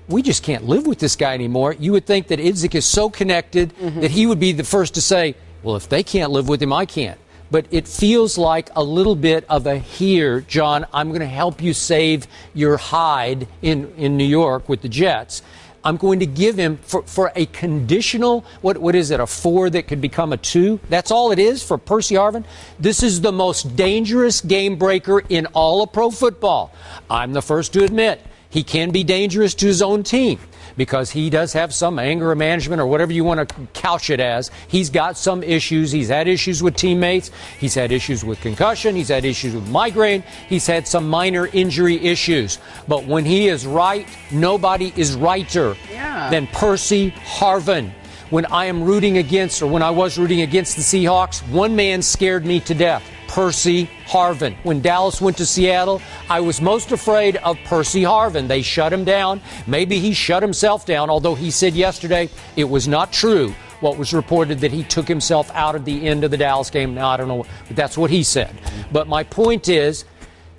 we just can't live with this guy anymore, you would think that Idzik is so connected that he would be the first to say, well, if they can't live with him, I can't. But it feels like a little bit of a here, John, I'm going to help you save your hide in New York with the Jets. I'm going to give him for a conditional, what is it, a 4 that could become a 2? That's all it is for Percy Harvin. This is the most dangerous game breaker in all of pro football. I'm the first to admit he can be dangerous to his own team because he does have some anger management or whatever you want to couch it as. He's got some issues. He's had issues with teammates. He's had issues with concussion. He's had issues with migraine. He's had some minor injury issues. But when he is right, nobody is righter than Percy Harvin. When I am rooting against, or when I was rooting against the Seahawks, one man scared me to death. Percy Harvin. When Dallas went to Seattle, I was most afraid of Percy Harvin. They shut him down. Maybe he shut himself down, although he said yesterday it was not true what was reported that he took himself out of the end of the Dallas game. Now, I don't know, but that's what he said. But my point is,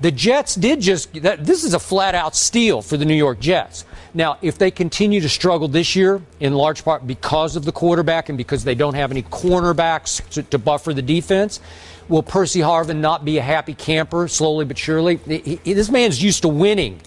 the Jets did this is a flat-out steal for the New York Jets. Now, if they continue to struggle this year, in large part because of the quarterback and because they don't have any cornerbacks to buffer the defense, will Percy Harvin not be a happy camper slowly but surely? This man's used to winning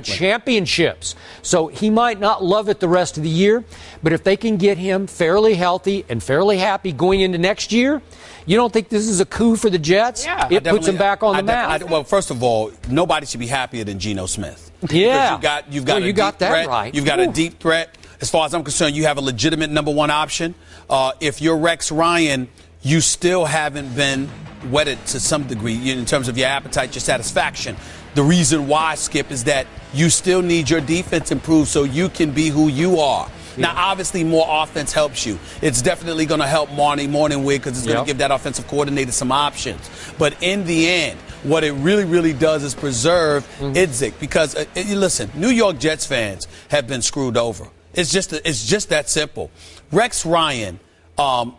championships. So he might not love it the rest of the year, but if they can get him fairly healthy and fairly happy going into next year, you don't think this is a coup for the Jets? Yeah. It puts them back on the map. Well, first of all, nobody should be happier than Geno Smith. Yeah. You've got a deep threat. You've got a deep threat. As far as I'm concerned, you have a legitimate number one option. If you're Rex Ryan, you still haven't been whetted to some degree in terms of your appetite, your satisfaction. The reason why, Skip, is that you still need your defense improved so you can be who you are. Yeah. Now, obviously, more offense helps you. It's definitely going to help Marnie Morningwig because it's going to give that offensive coordinator some options. But in the end, what it really, really does is preserve Idzik because, listen, New York Jets fans have been screwed over. It's just that simple. Rex Ryan,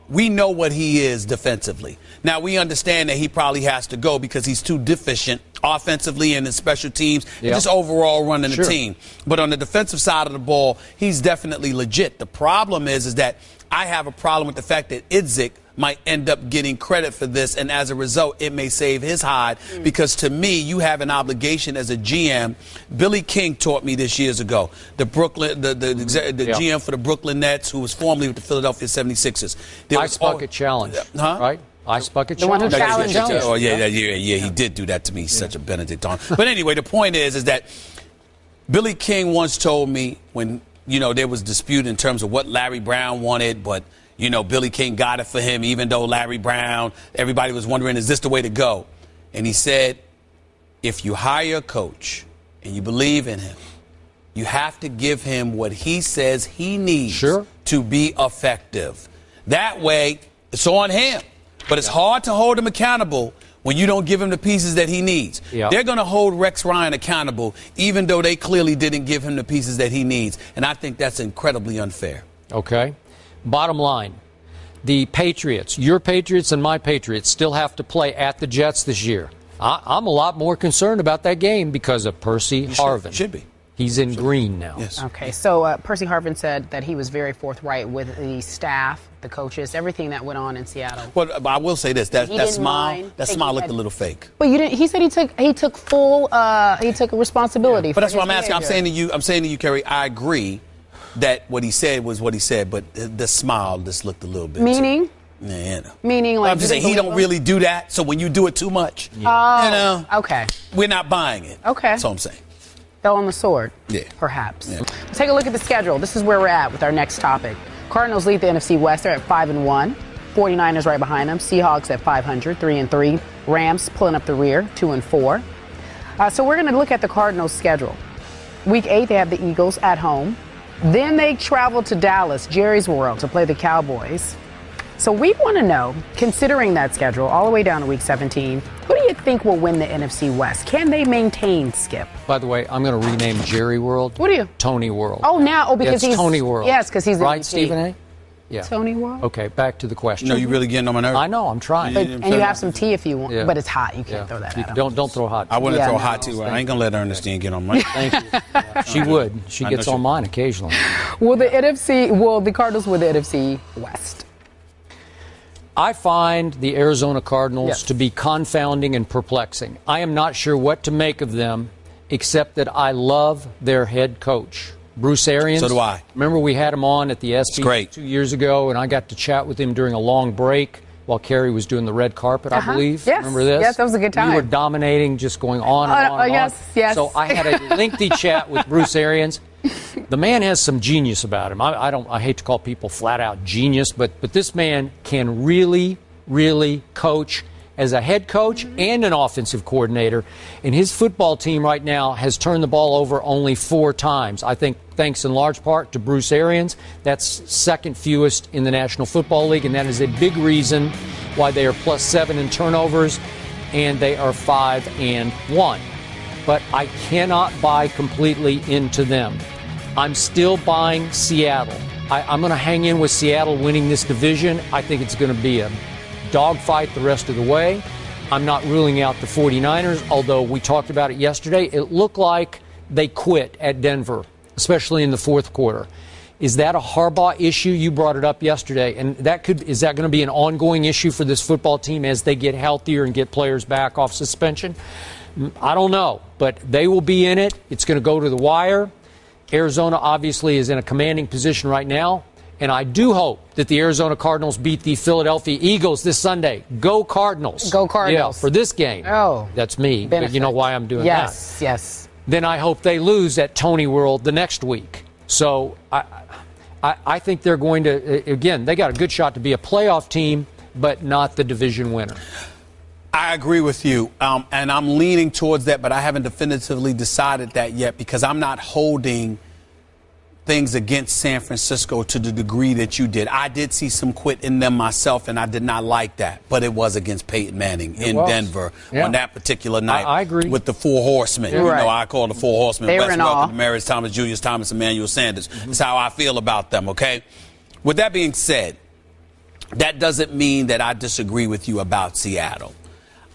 we know what he is defensively. Now, we understand that he probably has to go because he's too deficient offensively and in special teams and just overall running the team. But on the defensive side of the ball, he's definitely legit. The problem is that I have a problem with the fact that Idzik might end up getting credit for this, and as a result, it may save his hide because to me, you have an obligation as a GM. Billy King taught me this years ago. The GM for the Brooklyn Nets, who was formerly with the Philadelphia 76ers. Ice bucket challenge, right? Ice bucket challenge. The one who challenged him. Oh, yeah, he did do that to me. He's such a Benedictine. But anyway, the point is that Billy King once told me when, there was dispute in terms of what Larry Brown wanted, but Billy King got it for him, even though Larry Brown, everybody was wondering, is this the way to go? And he said, if you hire a coach and you believe in him, you have to give him what he says he needs to be effective. That way, it's on him. But it's hard to hold him accountable when you don't give him the pieces that he needs. They're going to hold Rex Ryan accountable, even though they clearly didn't give him the pieces that he needs. And I think that's incredibly unfair. Okay. Bottom line, the Patriots, your Patriots and my Patriots, still have to play at the Jets this year. I'm a lot more concerned about that game because of Percy Harvin. Should be. He's in green now. Yes. Okay, so Percy Harvin said that he was very forthright with the staff, the coaches, everything that went on in Seattle. Well, I will say this: that smile looked a little fake. But you didn't. He said he took full responsibility. Yeah. But that's what I'm asking. I'm saying to you, Kerry. I agree that what he said was what he said, but the smile just looked a little bit. Meaning? Meaning, like, I'm just saying he don't really do that. So when you do it too much, okay, we're not buying it. Okay, that's all I'm saying. Fell on the sword. Yeah. Perhaps. Yeah. Let's take a look at the schedule. This is where we're at with our next topic. Cardinals lead the NFC West. They're at 5-1. 49ers right behind them. Seahawks at 500, 3-3. Rams pulling up the rear, 2-4. So we're going to look at the Cardinals' schedule. Week 8, they have the Eagles at home. Then they travel to Dallas, Jerry's World, to play the Cowboys. So we want to know, considering that schedule all the way down to Week 17, who do you think will win the NFC West? Can they maintain, Skip? By the way, I'm going to rename Jerry World. What are you? Tony World. Oh, now, because he's Tony World. Yes, because he's right, MVP. Stephen A. Yeah. Tony World. Okay, back to the question. No, you really getting on my nerves. I know, I'm trying. And you have some tea if you want, but it's hot. You can't throw that at him. Don't throw hot tea. I wouldn't throw hot tea. I ain't gonna let Ernestine get on my. Thank you. She would. She gets on mine occasionally. Will the Cardinals win the NFC West? I find the Arizona Cardinals to be confounding and perplexing. I am not sure what to make of them, except that I love their head coach, Bruce Arians. So do I. Remember we had him on at the ESPN 2 years ago, and I got to chat with him during a long break while Kerry was doing the red carpet, I believe. Yes. Remember this? Yes, that was a good time. We were dominating, just going on and on and yes, on. yes. So I had a lengthy chat with Bruce Arians. The man has some genius about him. I hate to call people flat out genius, but this man can really, really coach as a head coach and an offensive coordinator. And his football team right now has turned the ball over only 4 times. I think thanks in large part to Bruce Arians. That's second fewest in the National Football League, and that is a big reason why they are +7 in turnovers and they are 5-1. But I cannot buy completely into them. I'm still buying Seattle. I'm going to hang in with Seattle winning this division. I think it's going to be a dogfight the rest of the way. I'm not ruling out the 49ers, although we talked about it yesterday. It looked like they quit at Denver, especially in the fourth quarter. Is that a Harbaugh issue? You brought it up yesterday. And is that going to be an ongoing issue for this football team as they get healthier and get players back off suspension? I don't know, but they will be in it. It's going to go to the wire. Arizona obviously is in a commanding position right now. And I do hope that the Arizona Cardinals beat the Philadelphia Eagles this Sunday. Go Cardinals. Go Cardinals. Yeah, for this game. Oh. That's me. Benefit. But you know why I'm doing that. Yes, yes. Then I hope they lose at Tony World the next week. So I think they're going to, again, they got a good shot to be a playoff team, but not the division winner. I agree with you, and I'm leaning towards that, but I haven't definitively decided that yet because I'm not holding things against San Francisco to the degree that you did. I did see some quit in them myself, and I did not like that, but it was against Peyton Manning in Denver on that particular night. I agree. With the 4 horsemen. You know, I call the 4 horsemen. They were in awe. Westbrook, Demarius Thomas, Julius Thomas, Emmanuel Sanders. That's how I feel about them, okay? With that being said, that doesn't mean that I disagree with you about Seattle.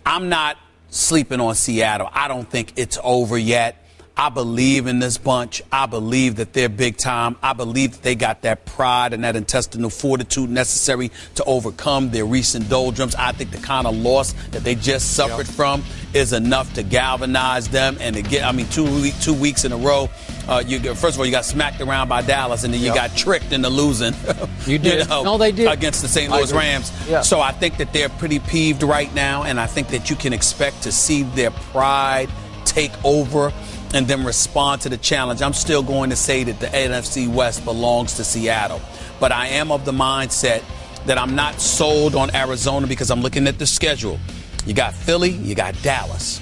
I'm not sleeping on Seattle. I don't think it's over yet. I believe in this bunch. I believe that they're big time. I believe that they got that pride and that intestinal fortitude necessary to overcome their recent doldrums. I think the kind of loss that they just suffered from is enough to galvanize them and to get, 2 weeks in a row. First of all, you got smacked around by Dallas, and then you got tricked into losing. You did. No, they did. Against the St. Louis Rams. Yeah. So I think that they're pretty peeved right now, and I think that you can expect to see their pride take over and then respond to the challenge. I'm still going to say that the NFC West belongs to Seattle. But I am of the mindset that I'm not sold on Arizona because I'm looking at the schedule. You got Philly, you got Dallas.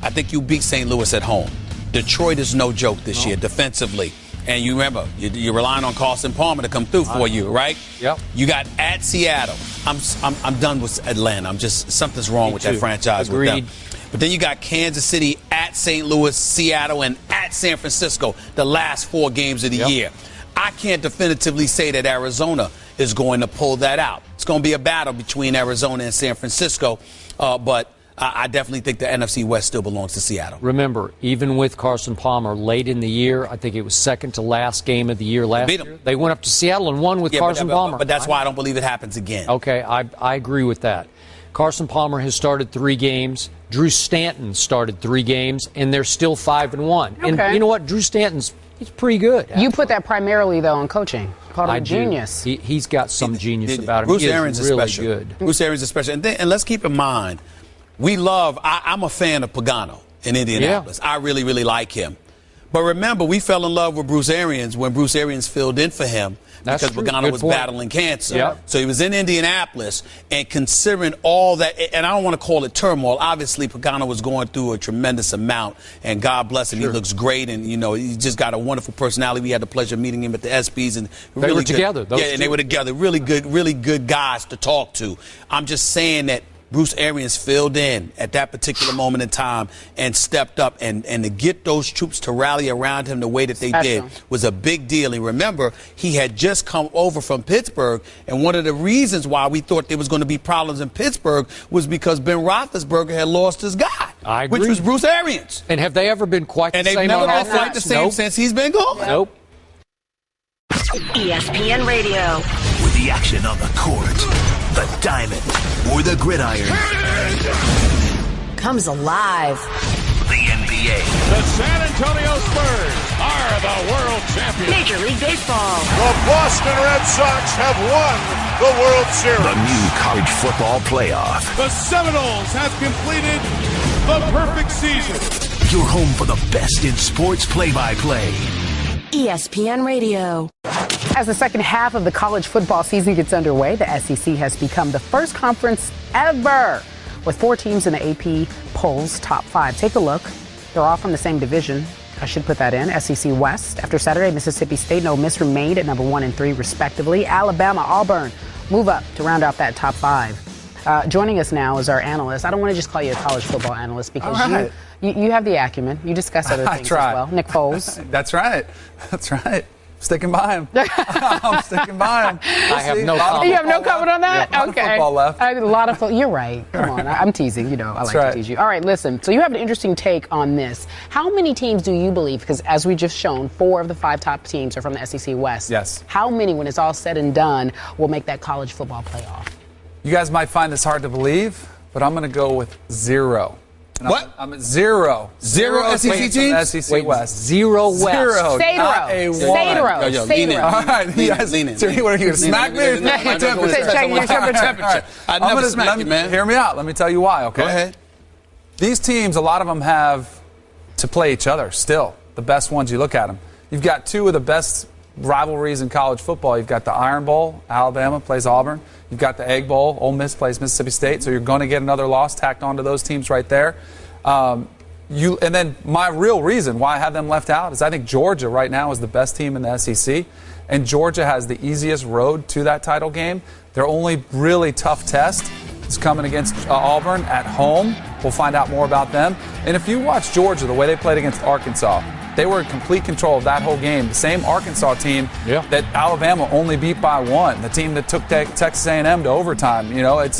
I think you beat St. Louis at home. Detroit is no joke this year defensively. And you remember, you're relying on Carson Palmer to come through for you, right? Yep. You got at Seattle. I'm done with Atlanta. Something's wrong with that franchise. Agreed. With them. But then you got Kansas City, at St. Louis, Seattle, and at San Francisco the last 4 games of the year. I can't definitively say that Arizona is going to pull that out. It's going to be a battle between Arizona and San Francisco, but I definitely think the NFC West still belongs to Seattle. Remember, even with Carson Palmer late in the year, I think it was second to last game of the year last year. They went up to Seattle and won with Carson Palmer. But that's why I don't believe it happens again. Okay, I agree with that. Carson Palmer has started 3 games. Drew Stanton started 3 games, and they're still 5-1. Okay. And you know what? Drew Stanton's he's pretty good. You put that primarily, though, on coaching. Called him a genius. He's got some genius about him. Bruce Arians is really special. good. Bruce Arians is special. And let's keep in mind, I'm a fan of Pagano in Indianapolis. I really, really like him. But remember, we fell in love with Bruce Arians when Bruce Arians filled in for him because Pagano was battling cancer. Yep. So he was in Indianapolis, and considering all that, and I don't want to call it turmoil, obviously Pagano was going through a tremendous amount, and God bless him. He looks great, and, he just got a wonderful personality. We had the pleasure of meeting him at the ESPYs. And they were together. And they were together. Really good guys to talk to. I'm just saying that Bruce Arians filled in at that particular moment in time and stepped up, and to get those troops to rally around him the way that they did was a big deal. And remember, he had just come over from Pittsburgh, and one of the reasons why we thought there was going to be problems in Pittsburgh was because Ben Roethlisberger had lost his guy, I agree. which was Bruce Arians. And have they ever been quite the same on offense? And they've never been quite the same since he's been gone. Nope. ESPN Radio. With the action on the court, the diamond, or the gridiron, comes alive. The NBA. The San Antonio Spurs are the world champions. Major League Baseball. The Boston Red Sox have won the World Series. The new college football playoff. The Seminoles have completed the perfect season. Your home for the best in sports play-by-play. ESPN Radio. As the second half of the college football season gets underway, the SEC has become the first conference ever with 4 teams in the AP polls top 5. Take a look. They're all from the same division. I should put that in. SEC West. After Saturday, Mississippi State and Ole Miss remained at number 1 and 3, respectively. Alabama, Auburn move up to round out that top 5. Joining us now is our analyst. I don't want to just call you a college football analyst because you have the acumen. You discuss other things as well. Nick Foles. That's right. That's right. Sticking by him. I'm sticking by him. I have no comment. You have no comment on that? Yeah, okay. Football left. A lot of football. You're right. Come on. I'm teasing. You know, I like to tease you. All right, listen. So you have an interesting take on this. How many teams do you believe, because as we just shown, 4 of the 5 top teams are from the SEC West. Yes. How many, when it's all said and done, will make that college football playoff? You guys might find this hard to believe, but I'm going to go with 0. What? I'm at 0. 0 SEC teams? SEC West. 0 West. 0. Say not a 1. Lean in. All right. You guys, lean in. So what are you going to smack me? Check your temperature. I never smack you, man. Hear me out. Let me tell you why, okay? Go ahead. These teams, a lot of them have to play each other still. The best ones, you look at them. You've got 2 of the best rivalries in college football. You've got the Iron Bowl. Alabama plays Auburn. You've got the Egg Bowl. Ole Miss plays Mississippi State. So you're going to get another loss tacked onto those teams right there. And then my real reason why I have them left out is I think Georgia right now is the best team in the SEC. And Georgia has the easiest road to that title game. Their only really tough test is coming against Auburn at home. We'll find out more about them. And if you watch Georgia, the way they played against Arkansas, they were in complete control of that whole game. The same Arkansas team that Alabama only beat by 1. The team that took Texas A&M to overtime. You know, it's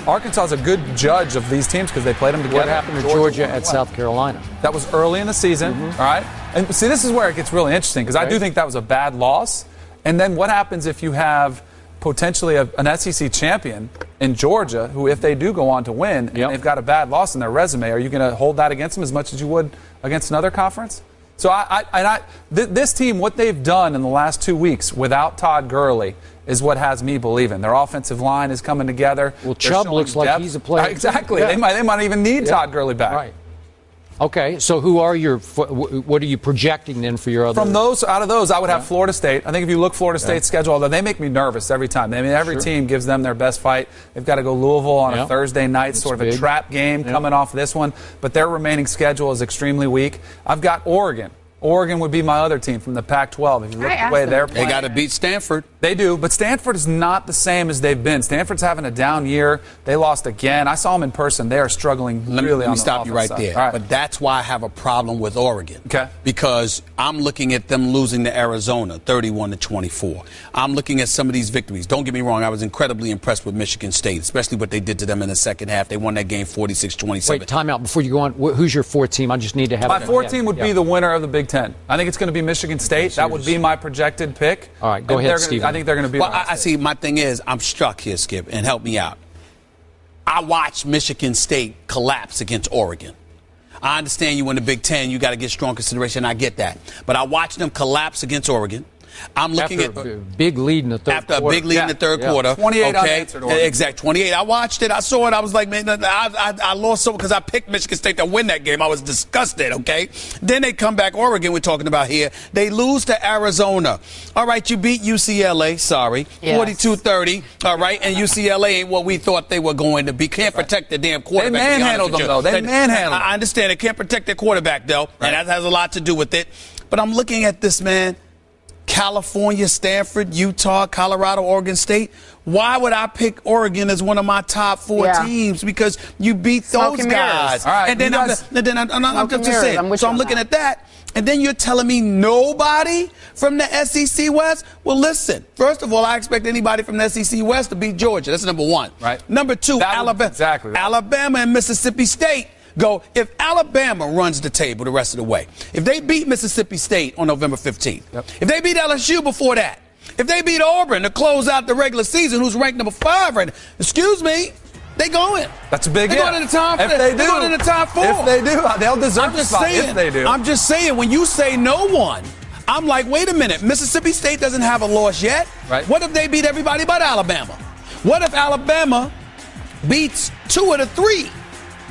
Arkansas is a good judge of these teams because they played them together. What happened to Georgia at South Carolina? That was early in the season, all right? And see, this is where it gets really interesting because I do think that was a bad loss. And then what happens if you have potentially an SEC champion in Georgia who, if they do go on to win, and they've got a bad loss in their resume, are you going to hold that against them as much as you would against another conference? So this team, what they've done in the last 2 weeks without Todd Gurley is what has me believing. Their offensive line is coming together. Well, Chubb looks like he's a player. Exactly. Yeah. They might even need Todd Gurley back. Right. Okay, so what are you projecting then for your other? From those, out of those, I would have Florida State. I think if you look Florida State's schedule, although they make me nervous every time. I mean, every team gives them their best fight. They've got to go Louisville on a Thursday night, sort of a trap game coming off this one. But their remaining schedule is extremely weak. I've got Oregon. Oregon would be my other team from the Pac-12. If you look at the way they're playing. They got to beat Stanford. They do, but Stanford is not the same as they've been. Stanford's having a down year. They lost again. I saw them in person. They are struggling really on the Let me stop you right side. there. Right. But that's why I have a problem with Oregon. Okay. Because I'm looking at them losing to Arizona, 31-24. I'm looking at some of these victories. Don't get me wrong. I was incredibly impressed with Michigan State, especially what they did to them in the second half. They won that game 46-27. Wait, time out before you go on. Who's your 4th team? I just need to have my 4th team would be the winner of the Big Ten. I think it's going to be Michigan State. That would be my projected pick. All right, go ahead, Steve. I think they're going to be. Well, I see. My thing is, I'm struck here, Skip, and help me out. I watched Michigan State collapse against Oregon. I understand you win the Big Ten. You got to get strong consideration. I get that. But I watched them collapse against Oregon. I'm looking at a big lead in the third quarter. After a big lead in the third quarter. 28 unanswered. Exact. 28. I watched it. I saw it. I was like, man, I lost so because I picked Michigan State to win that game. I was disgusted, okay? Then they come back. Oregon, we're talking about here. They lose to Arizona. All right, you beat UCLA. Sorry. Yes. 42-30. All right, and UCLA ain't what we thought they were going to be. Can't protect the damn quarterback. They manhandled them, though. They manhandled them. I understand. They can't protect their quarterback, though, and that has a lot to do with it. But I'm looking at this, man. California, Stanford, Utah, Colorado, Oregon State. Why would I pick Oregon as one of my top 4 teams? Because you beat those guys. All right, and then I'm just saying. So I'm looking at that. And then you're telling me nobody from the SEC West? Well, listen. First of all, I expect anybody from the SEC West to beat Georgia. That's number 1. Right. Number 2, Alabama. Exactly. Alabama and Mississippi State. Go, if Alabama runs the table the rest of the way, if they beat Mississippi State on November 15th, if they beat LSU before that, if they beat Auburn to close out the regular season, who's ranked number 5 right now, excuse me, they going. That's a big They're going to the top 4. They're going to the top 4. If they do, they'll deserve the spot if they do. I'm just saying, when you say no one, I'm like, wait a minute. Mississippi State doesn't have a loss yet. Right. What if they beat everybody but Alabama? What if Alabama beats 2 of the 3?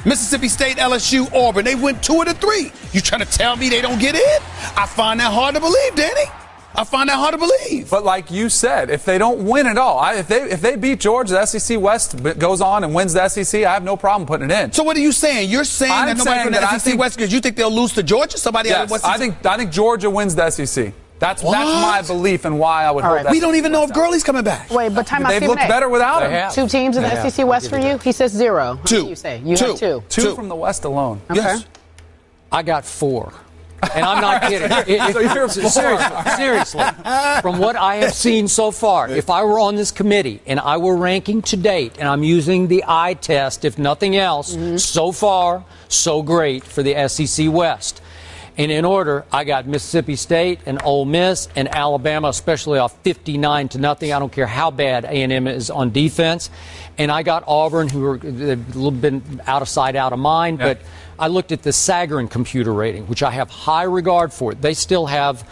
Mississippi State, LSU, Auburn. They win 2 of the 3. You trying to tell me they don't get in? I find that hard to believe, Danny. I find that hard to believe. But like you said, if they don't win at all, if they beat Georgia, the SEC West goes on and wins the SEC, I have no problem putting it in. So what are you saying? You're saying that nobody from the SEC West because you think they'll lose to Georgia? Somebody out of West? I think Georgia wins the SEC. That's my belief and why I would hold that. We don't even know if Gurley's coming back. Wait, but time out. They've looked better without him. 2 teams in the SEC West for you? He says 0. What 2. do you say? You have 2. 2 from the West alone. Okay. Yes. I got 4. And I'm not kidding. Seriously, from what I have seen so far, if I were on this committee and I were ranking to date, and I'm using the eye test, if nothing else, so far, so great for the SEC West. And in order, I got Mississippi State and Ole Miss and Alabama, especially off 59-0. I don't care how bad A&M is on defense. And I got Auburn, who are a little bit out of sight, out of mind. Yeah. But I looked at the Sagarin computer rating, which I have high regard for. They still have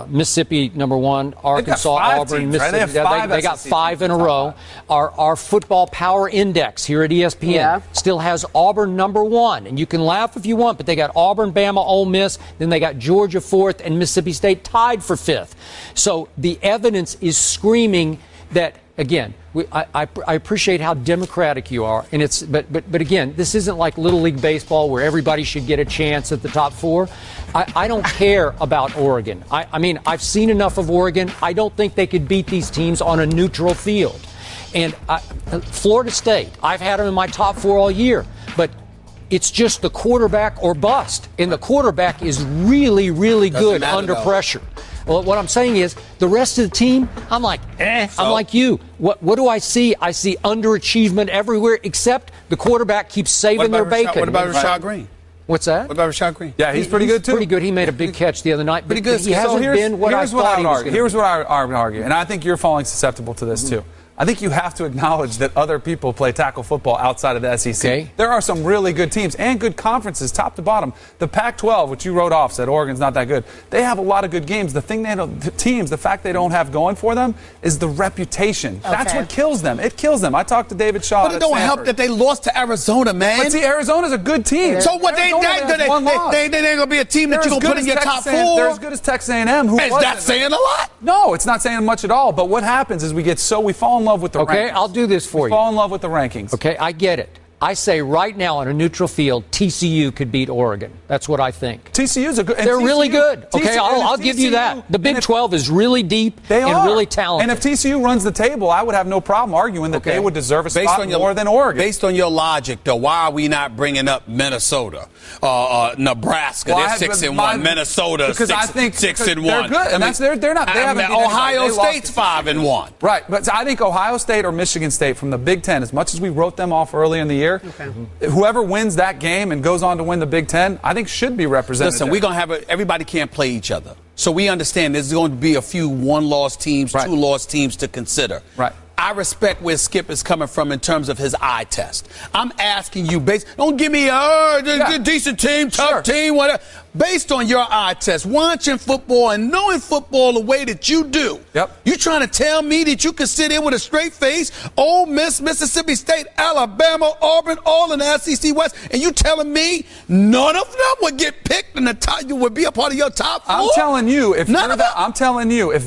Mississippi #1, Arkansas, Auburn, teams, Mississippi. Right? They got 5 in a row. Our football power index here at ESPN still has Auburn #1. And you can laugh if you want, but they got Auburn, Bama, Ole Miss. Then they got Georgia 4th and Mississippi State tied for 5th. So the evidence is screaming that, again, I appreciate how democratic you are, and but again, this isn't like Little League baseball where everybody should get a chance at the top 4. I don't care about Oregon. I mean, I've seen enough of Oregon. I don't think they could beat these teams on a neutral field. And Florida State, I've had them in my top 4 all year, but it's just the quarterback or bust, and the quarterback is really, really good under pressure. Well, what I'm saying is the rest of the team, I'm like, I'm like you. What do I see? I see underachievement everywhere except the quarterback keeps saving their bacon. What about Rashad Green? What's that? What about Rashad Green? Yeah, he's pretty good, too. Pretty good. He made a big catch the other night. Pretty good. He hasn't been what I thought he was going to be. Here's what I would argue, and I think you're falling susceptible to this, too. I think you have to acknowledge that other people play tackle football outside of the SEC. Okay. There are some really good teams and good conferences, top to bottom. The Pac-12, which you wrote off, said Oregon's not that good. They have a lot of good games. The thing the fact they don't have going for them is the reputation. Okay. That's what kills them. It kills them. I talked to David Shaw. But it don't help that they lost to Arizona, man. But see, Arizona's a good team. So what? They ain't going to be a team that you're going to put in your top 4. They're as good as Texas A&M. Is that saying a lot? No, it's not saying much at all. But what happens is we fall in love with the rankings. Okay, I'll do this for you. Fall in love with the rankings. Okay, I get it. I say right now on a neutral field, TCU could beat Oregon. That's what I think. TCU's a good. They're really good. Okay, I'll give you that. The Big 12 is really deep and really talented. And if TCU runs the table, I would have no problem arguing that they would deserve a spot more than Oregon. Based on your logic, though, why are we not bringing up Minnesota, Nebraska? They're 6-1. Minnesota, because I think 6-1. They're good, and they're not. They haven't beat Ohio State's 5-1. Right, but I think Ohio State or Michigan State from the Big Ten, as much as we wrote them off early in the year. Okay. Whoever wins that game and goes on to win the Big Ten, I think should be represented. Listen, we're going to have everybody can't play each other. So we understand there's going to be a few one-loss teams, two-loss teams to consider. Right. I respect where Skip is coming from in terms of his eye test. I'm asking you, don't give me a decent team, tough team, whatever. Based on your eye test, watching football and knowing football the way that you do, you trying to tell me that you can sit here with a straight face, Ole Miss, Mississippi State, Alabama, Auburn, all in the SEC West, and you telling me none of them would get picked and the top, you would be a part of your top 4? I'm telling you, if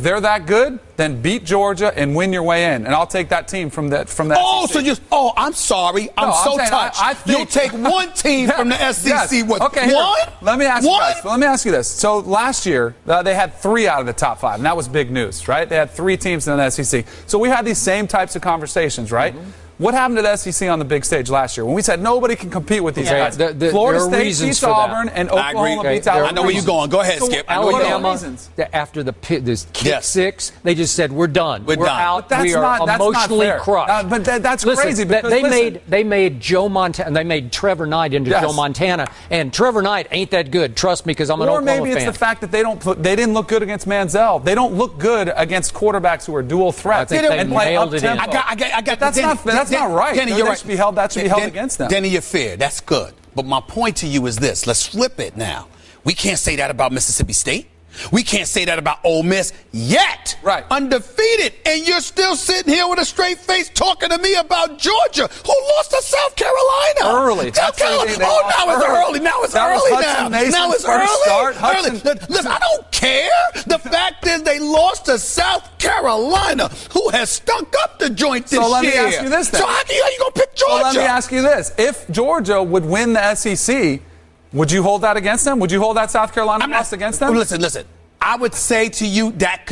they're that good, then beat Georgia and win your way in, and I'll take that team from that. SEC. I'm sorry, I'm so touched. You'll take one team from the SEC. Yes. Okay, one? Let me ask you. Let me ask you this. So last year, they had 3 out of the top 5, and that was big news, right? They had 3 teams in the SEC. So we had these same types of conversations, right? Mm-hmm. What happened to the SEC on the big stage last year when we said nobody can compete with these guys? Florida State beats Auburn and Oklahoma beats Alabama. I know where you're going. Go ahead, Skip. Alabama, after this kick 6, they just said, we're done. We're out. We are emotionally crushed. But that's crazy. Because, they made Joe Montana. They made Trevor Knight into Joe Montana, and Trevor Knight ain't that good. Trust me, because I'm an Oklahoma fan. Or maybe it's the fact that they didn't look good against Manziel. They don't look good against quarterbacks who are dual threats and play up tempo. I got that's not right. Denny, you're right. That should be held against them. Denny, you're fair. That's good. But my point to you is this. Let's flip it now. We can't say that about Mississippi State. We can't say that about Ole Miss yet. Right. Undefeated. And you're still sitting here with a straight face talking to me about Georgia, who lost to South Carolina. Early. South Carolina. Now it's early. Now it's early now. Now it's early. Listen, I don't care. The fact is they lost to South Carolina, who has stunk up the joint this year. So let me ask you this then. So how are you going to pick Georgia? Well, let me ask you this. If Georgia would win the SEC, would you hold that against them? Would you hold that South Carolina loss against them? Listen. I would say to you that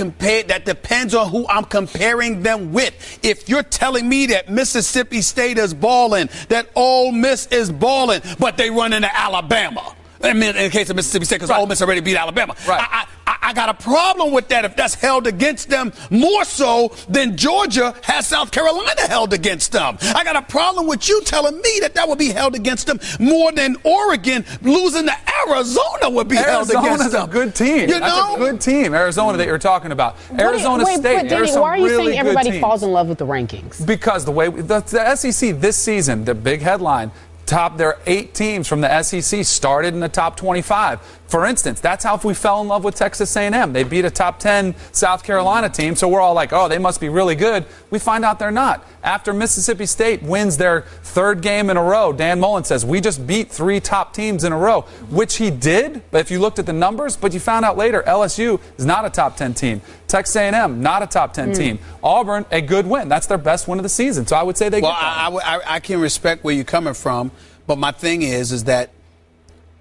depends on who I'm comparing them with. If you're telling me that Mississippi State is balling, that Ole Miss is balling, but they run into Alabama. I mean, in the case of Mississippi State, because Ole Miss already beat Alabama. Right. I got a problem with that if that's held against them more so than Georgia has South Carolina held against them. I got a problem with you telling me that would be held against them more than Oregon losing to Arizona would be held against them. Arizona's a good team. That's a good team, Arizona, that you're talking about. Arizona State, but Danny, why are you really saying everybody falls in love with the rankings? Because the way the SEC this season, the big headline, there are 8 teams from the SEC started in the top 25. For instance, that's how we fell in love with Texas A&M. They beat a top 10 South Carolina team, so we're all like, oh, they must be really good. We find out they're not. After Mississippi State wins their 3rd game in a row, Dan Mullen says, we just beat 3 top teams in a row, which he did, but if you looked at the numbers, but you found out later, LSU is not a top 10 team. Texas A&M, not a top 10 team. Auburn, a good win. That's their best win of the season, so I would say they get that. I can respect where you're coming from, but my thing is that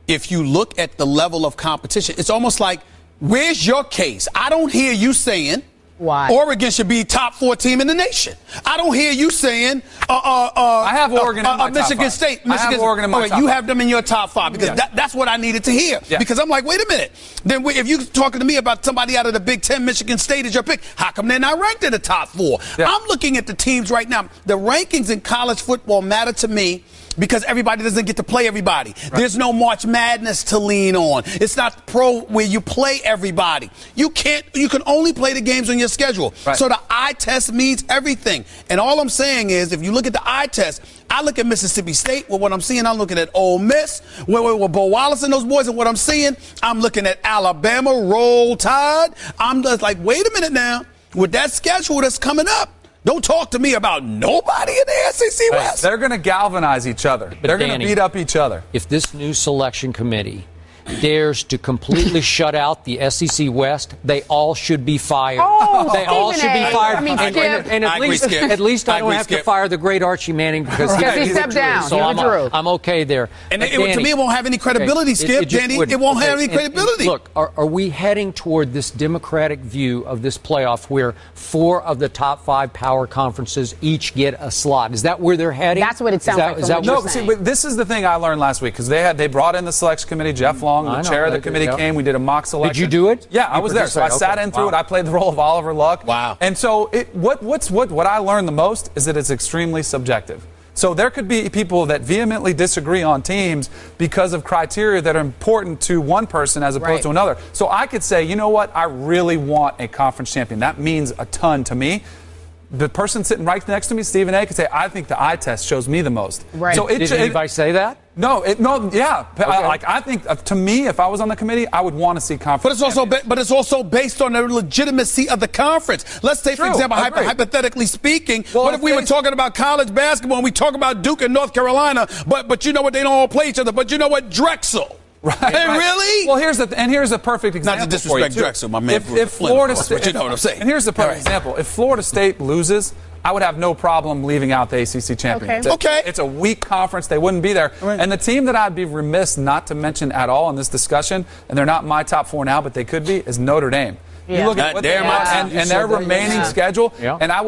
if you look at the level of competition, it's almost like, where's your case? I don't hear you saying why Oregon should be top 4 team in the nation. I don't hear you saying I have Oregon in my Michigan top 5. State. I have Oregon in my top 5. You have them in your top 5 because that's what I needed to hear. Yeah. Because I'm like, wait a minute. Then if you're talking to me about somebody out of the Big Ten, Michigan State is your pick, how come they're not ranked in the top 4? Yeah. I'm looking at the teams right now. The rankings in college football matter to me because everybody doesn't get to play everybody. Right. There's no March Madness to lean on. It's not pro where you play everybody. You can only play the games on your schedule. Right. So the eye test means everything. And all I'm saying is, if you look at the eye test, I look at Mississippi State. Well, what I'm seeing, I'm looking at Ole Miss, with Bo Wallace and those boys, and what I'm seeing, I'm looking at Alabama, Roll Tide. I'm just like, wait a minute now. With that schedule that's coming up, don't talk to me about nobody in the SEC West. They're going to galvanize each other. They're going to beat up each other. If this new selection committee dares to completely shut out the SEC West, they all should be fired. They all should be fired. I mean, and at least I don't have to fire the great Archie Manning because he stepped down. So I'm okay there. And to me, it won't have any credibility, Skip. Danny, it won't have any credibility. Look, are we heading toward this democratic view of this playoff where 4 of the top 5 power conferences each get a slot? Is that where they're heading? That's what it sounds like. Is that no, see, but this is the thing I learned last week because they brought in the selection committee, Jeff Long. The chair of the committee came. We did a mock selection. Did you do it? Yeah, I was there. So I sat in through it. I played the role of Oliver Luck. Wow. And so what I learned the most is that it's extremely subjective. So there could be people that vehemently disagree on teams because of criteria that are important to one person as opposed to another. So I could say, you know what? I really want a conference champion. That means a ton to me. The person sitting right next to me, Stephen A, could say, I think the eye test shows me the most. Right. So did anybody say that? No, yeah. Okay. I think to me, if I was on the committee, I would want to see conference. But it's also based on the legitimacy of the conference. Let's say, for example, hypothetically speaking, what if we were talking about college basketball and we talk about Duke and North Carolina, but you know what, they don't all play each other. But you know what, Drexel. Right. Hey, really? Well, here's a perfect example. Not to disrespect Drexel, my man. If Florida State, but you know what I'm saying. And here's the perfect example. If Florida State loses, I would have no problem leaving out the ACC champion. Okay. It's a weak conference. They wouldn't be there. Right. And the team that I'd be remiss not to mention at all in this discussion, and they're not in my top 4 now, but they could be, is Notre Dame. Yeah. You look at what they have and their remaining schedule, and I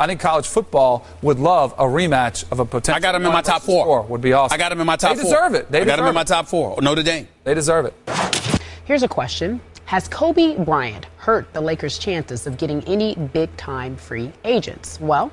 think college football would love a rematch of a potential. I got them in my top 4. Would be awesome. I got them in my top 4. They deserve it. I got them in my top 4. Notre Dame. They deserve it. Here's a question. Has Kobe Bryant hurt the Lakers' chances of getting any big-time free agents? Well,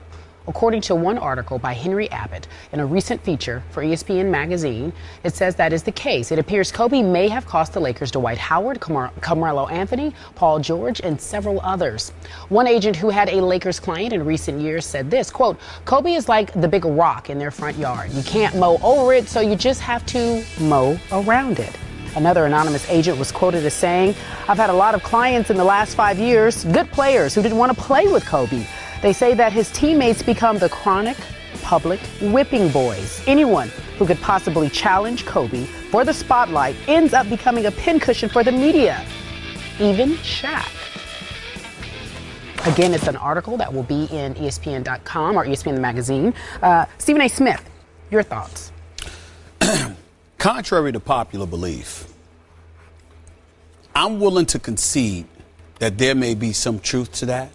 according to one article by Henry Abbott in a recent feature for ESPN magazine, it says that is the case. It appears Kobe may have cost the Lakers Dwight Howard, Carmelo Anthony, Paul George, and several others. One agent who had a Lakers client in recent years said this, quote, Kobe is like the big rock in their front yard. You can't mow over it, so you just have to mow around it. Another anonymous agent was quoted as saying, "I've had a lot of clients in the last 5 years, good players who didn't want to play with Kobe. They say that his teammates become the chronic public whipping boys. Anyone who could possibly challenge Kobe for the spotlight ends up becoming a pincushion for the media, even Shaq." Again, it's an article that will be in ESPN.com or ESPN the magazine. Stephen A. Smith, your thoughts? Contrary to popular belief, I'm willing to concede that there may be some truth to that.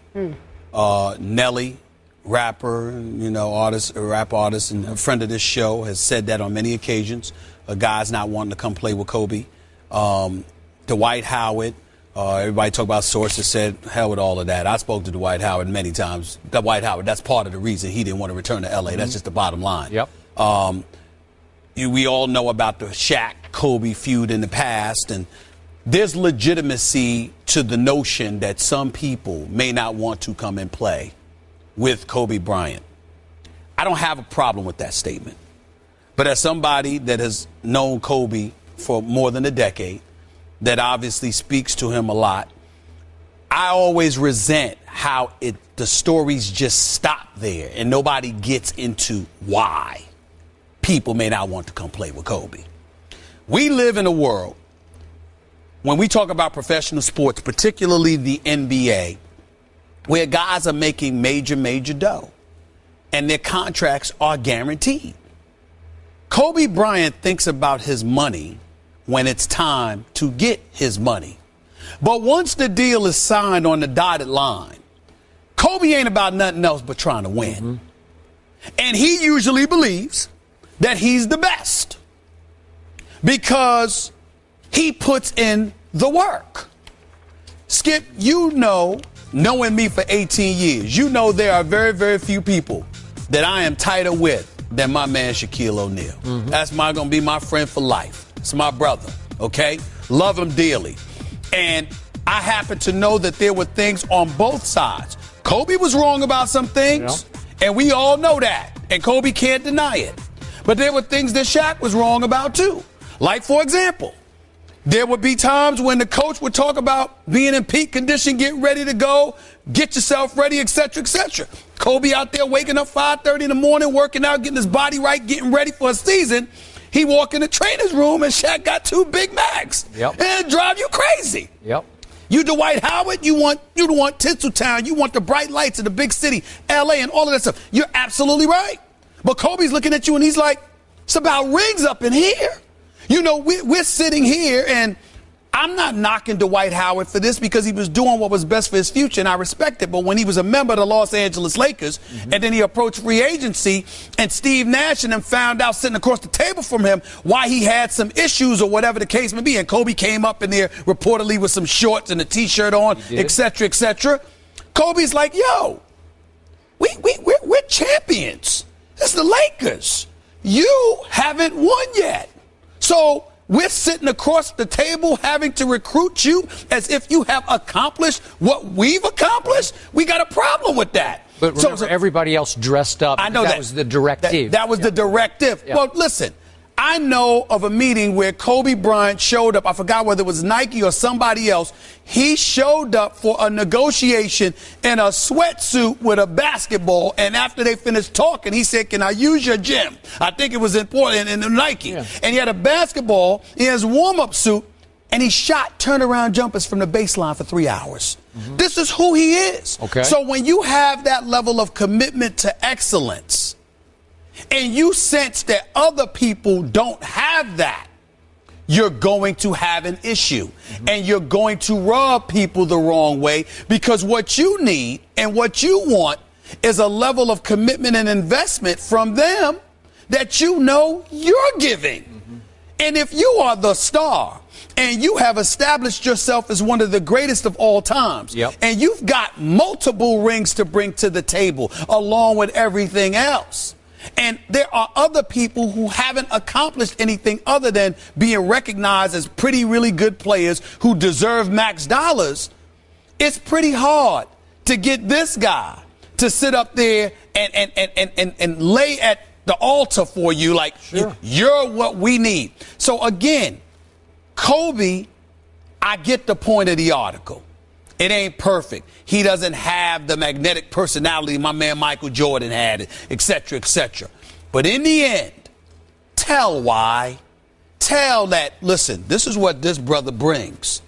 Nelly, rapper, rap artist, and a friend of this show, has said that on many occasions. A guy's not wanting to come play with Kobe. Dwight Howard, everybody talk about sources, said hell with all of that. I spoke to Dwight Howard many times. Dwight Howard, that's part of the reason he didn't want to return to L.A. That's just the bottom line. Yep. We all know about the Shaq-Kobe feud in the past, and there's legitimacy to the notion that some people may not want to come and play with Kobe Bryant. I don't have a problem with that statement. But as somebody that has known Kobe for more than a decade, that obviously speaks to him a lot, I always resent how the stories just stop there and nobody gets into why people may not want to come play with Kobe. We live in a world, when we talk about professional sports, particularly the NBA, where guys are making major dough and their contracts are guaranteed. Kobe Bryant thinks about his money when it's time to get his money. But once the deal is signed on the dotted line, Kobe ain't about nothing else but trying to win. And he usually believes that he's the best because he puts in the work. Skip, knowing me for 18 years, there are very few people that I am tighter with than my man Shaquille O'Neal. That's going to be my friend for life. It's my brother, okay? Love him dearly. And I happen to know that there were things on both sides. Kobe was wrong about some things, and we all know that. And Kobe can't deny it. But there were things that Shaq was wrong about, too. Like, for example, there would be times when the coach would talk about being in peak condition, get ready to go, get yourself ready, etc., etc. Kobe out there waking up 5:30 in the morning, working out, getting his body right, getting ready for a season. He walk in the trainer's room and Shaq got 2 Big Macs. And it drive you crazy. You Dwight Howard, you want Tinseltown, you want the bright lights of the big city, LA, and all of that stuff. You're absolutely right. But Kobe's looking at you and he's like, it's about rings up in here. We're sitting here, and I'm not knocking Dwight Howard for this because he was doing what was best for his future, and I respect it. But when he was a member of the Los Angeles Lakers, and then he approached free agency, and Steve Nash and them found out sitting across the table from him why he had some issues or whatever the case may be, and Kobe came up in there reportedly with some shorts and a T-shirt on, etc., etc. Kobe's like, yo, we're champions. It's the Lakers. You haven't won yet. So we're sitting across the table having to recruit you as if you have accomplished what we've accomplished. We got a problem with that. But remember, everybody else dressed up. I know that was the directive. That was the directive. Well, listen, I know of a meeting where Kobe Bryant showed up. I forgot whether it was Nike or somebody else. He showed up for a negotiation in a sweatsuit with a basketball. And after they finished talking, he said, can I use your gym? I think it was important in Nike. And he had a basketball in his warm-up suit. And he shot turnaround jumpers from the baseline for 3 hours. This is who he is. So when you have that level of commitment to excellence, and you sense that other people don't have that, you're going to have an issue. And you're going to rub people the wrong way, because what you need and what you want is a level of commitment and investment from them that you're giving. And if you are the star and you have established yourself as one of the greatest of all times, and you've got multiple rings to bring to the table along with everything else, and there are other people who haven't accomplished anything other than being recognized as really good players who deserve max dollars, it's pretty hard to get this guy to sit up there and lay at the altar for you like, you're what we need. So again, Kobe, I get the point of the article. It ain't perfect. He doesn't have the magnetic personality my man Michael Jordan had, et cetera, et cetera. But in the end, tell why. Tell that, listen, this is what this brother brings.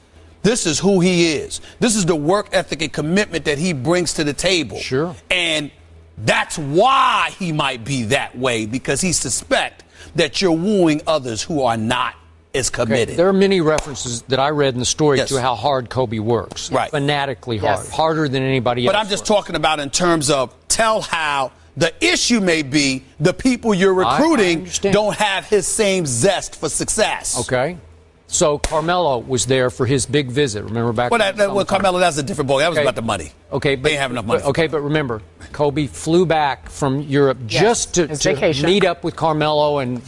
This is who he is. This is the work ethic and commitment that he brings to the table. Sure. And that's why he might be that way, because he suspects that you're wooing others who are not as committed. Okay. There are many references that I read in the story Yes. to how hard Kobe works. Right. Fanatically hard. Yes. Harder than anybody else. But I'm just talking about in terms of tell how the issue may be the people you're recruiting understand. don't have his same zest for success. Okay. So Carmelo was there for his big visit. Remember back? Well, Carmelo, that's a different ball. That was about the money. Okay, but they ain't have enough money. Okay, but remember, Kobe flew back from Europe just to meet up with Carmelo and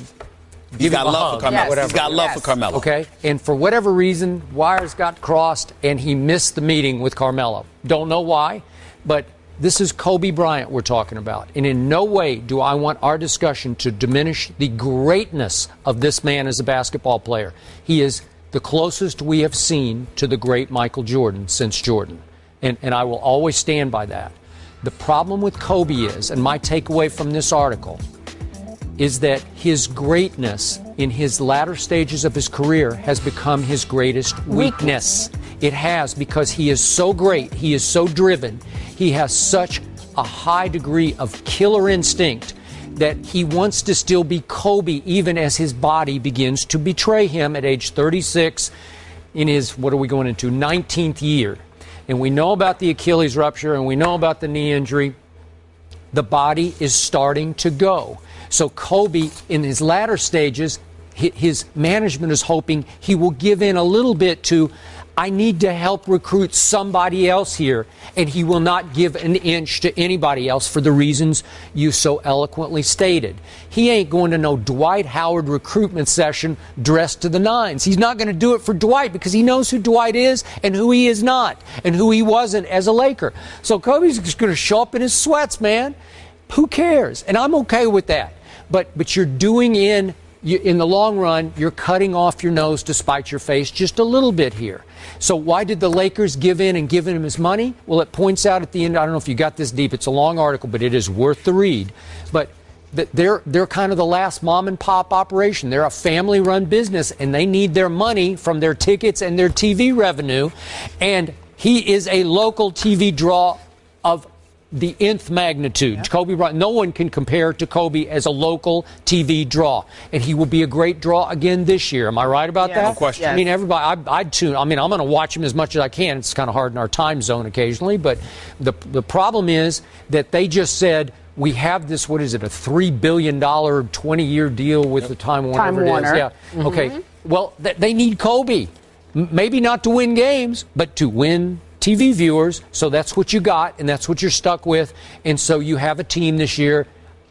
He's got love for Carmelo. Whatever. He's got love for Carmelo. Okay, and for whatever reason, wires got crossed and he missed the meeting with Carmelo. Don't know why, but this is Kobe Bryant we're talking about. And in no way do I want our discussion to diminish the greatness of this man as a basketball player. He is the closest we have seen to the great Michael Jordan since Jordan. And I will always stand by that. The problem with Kobe is, and my takeaway from this article, is that his greatness in his latter stages of his career has become his greatest weakness. It has, because he is so great, he is so driven, he has such a high degree of killer instinct that he wants to still be Kobe even as his body begins to betray him at age 36 in his, what are we going into, 19th year. And we know about the Achilles rupture and we know about the knee injury. The body is starting to go. So Kobe, in his latter stages, his management is hoping he will give in a little bit to, I need to help recruit somebody else here, and he will not give an inch to anybody else for the reasons you so eloquently stated. He ain't going to no Dwight Howard recruitment session dressed to the nines. He's not going to do it for Dwight because he knows who Dwight is and who he is not and who he wasn't as a Laker. So Kobe's just going to show up in his sweats, man. Who cares? And I'm okay with that. But you're doing in the long run, you're cutting off your nose to spite your face just a little bit here. So why did the Lakers give in and give him his money? Well, it points out at the end, I don't know if you got this deep, it's a long article, but it is worth the read. But they're kind of the last mom and pop operation. They're a family run business and they need their money from their tickets and their TV revenue. And he is a local TV draw of the nth magnitude. Yeah. Kobe Bryant, no one can compare to Kobe as a local TV draw. And he will be a great draw again this year. Am I right about that? No question. Yes. I mean, everybody, I'd tune. I mean, I'm going to watch him as much as I can. It's kind of hard in our time zone occasionally. But the problem is that they just said, we have this, what is it, a $3 billion 20-year deal with the Time Warner. Time Warner. Yeah. Mm-hmm. Okay. Well, they need Kobe. Maybe not to win games, but to win TV viewers. So that's what you got, and that's what you're stuck with. And so you have a team this year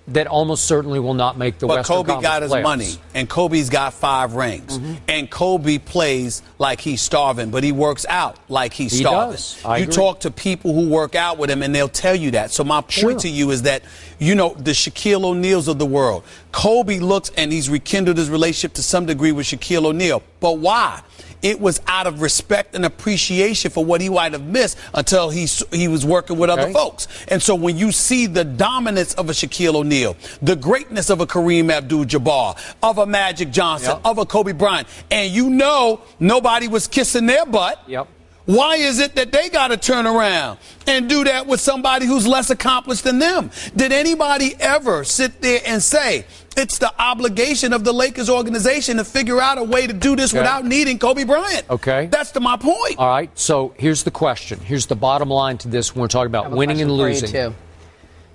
that almost certainly will not make the Western Conference playoffs. But Kobe got his money, and Kobe's got 5 rings. Mm-hmm. And Kobe plays like he's starving, but he works out like he's starving. Does. You talk to people who work out with him, and they'll tell you that. So my point to you is that, you know, the Shaquille O'Neals of the world, Kobe looks, and he's rekindled his relationship to some degree with Shaquille O'Neal. But why? It was out of respect and appreciation for what he might have missed until he was working with other folks. And so when you see the dominance of a Shaquille O'Neal, the greatness of a Kareem Abdul-Jabbar, of a Magic Johnson, of a Kobe Bryant, and you know nobody was kissing their butt, why is it that they got to turn around and do that with somebody who's less accomplished than them? Did anybody ever sit there and say, it's the obligation of the Lakers organization to figure out a way to do this without needing Kobe Bryant? Okay. That's my point. All right. So here's the question. Here's the bottom line to this when we're talking about winning and losing.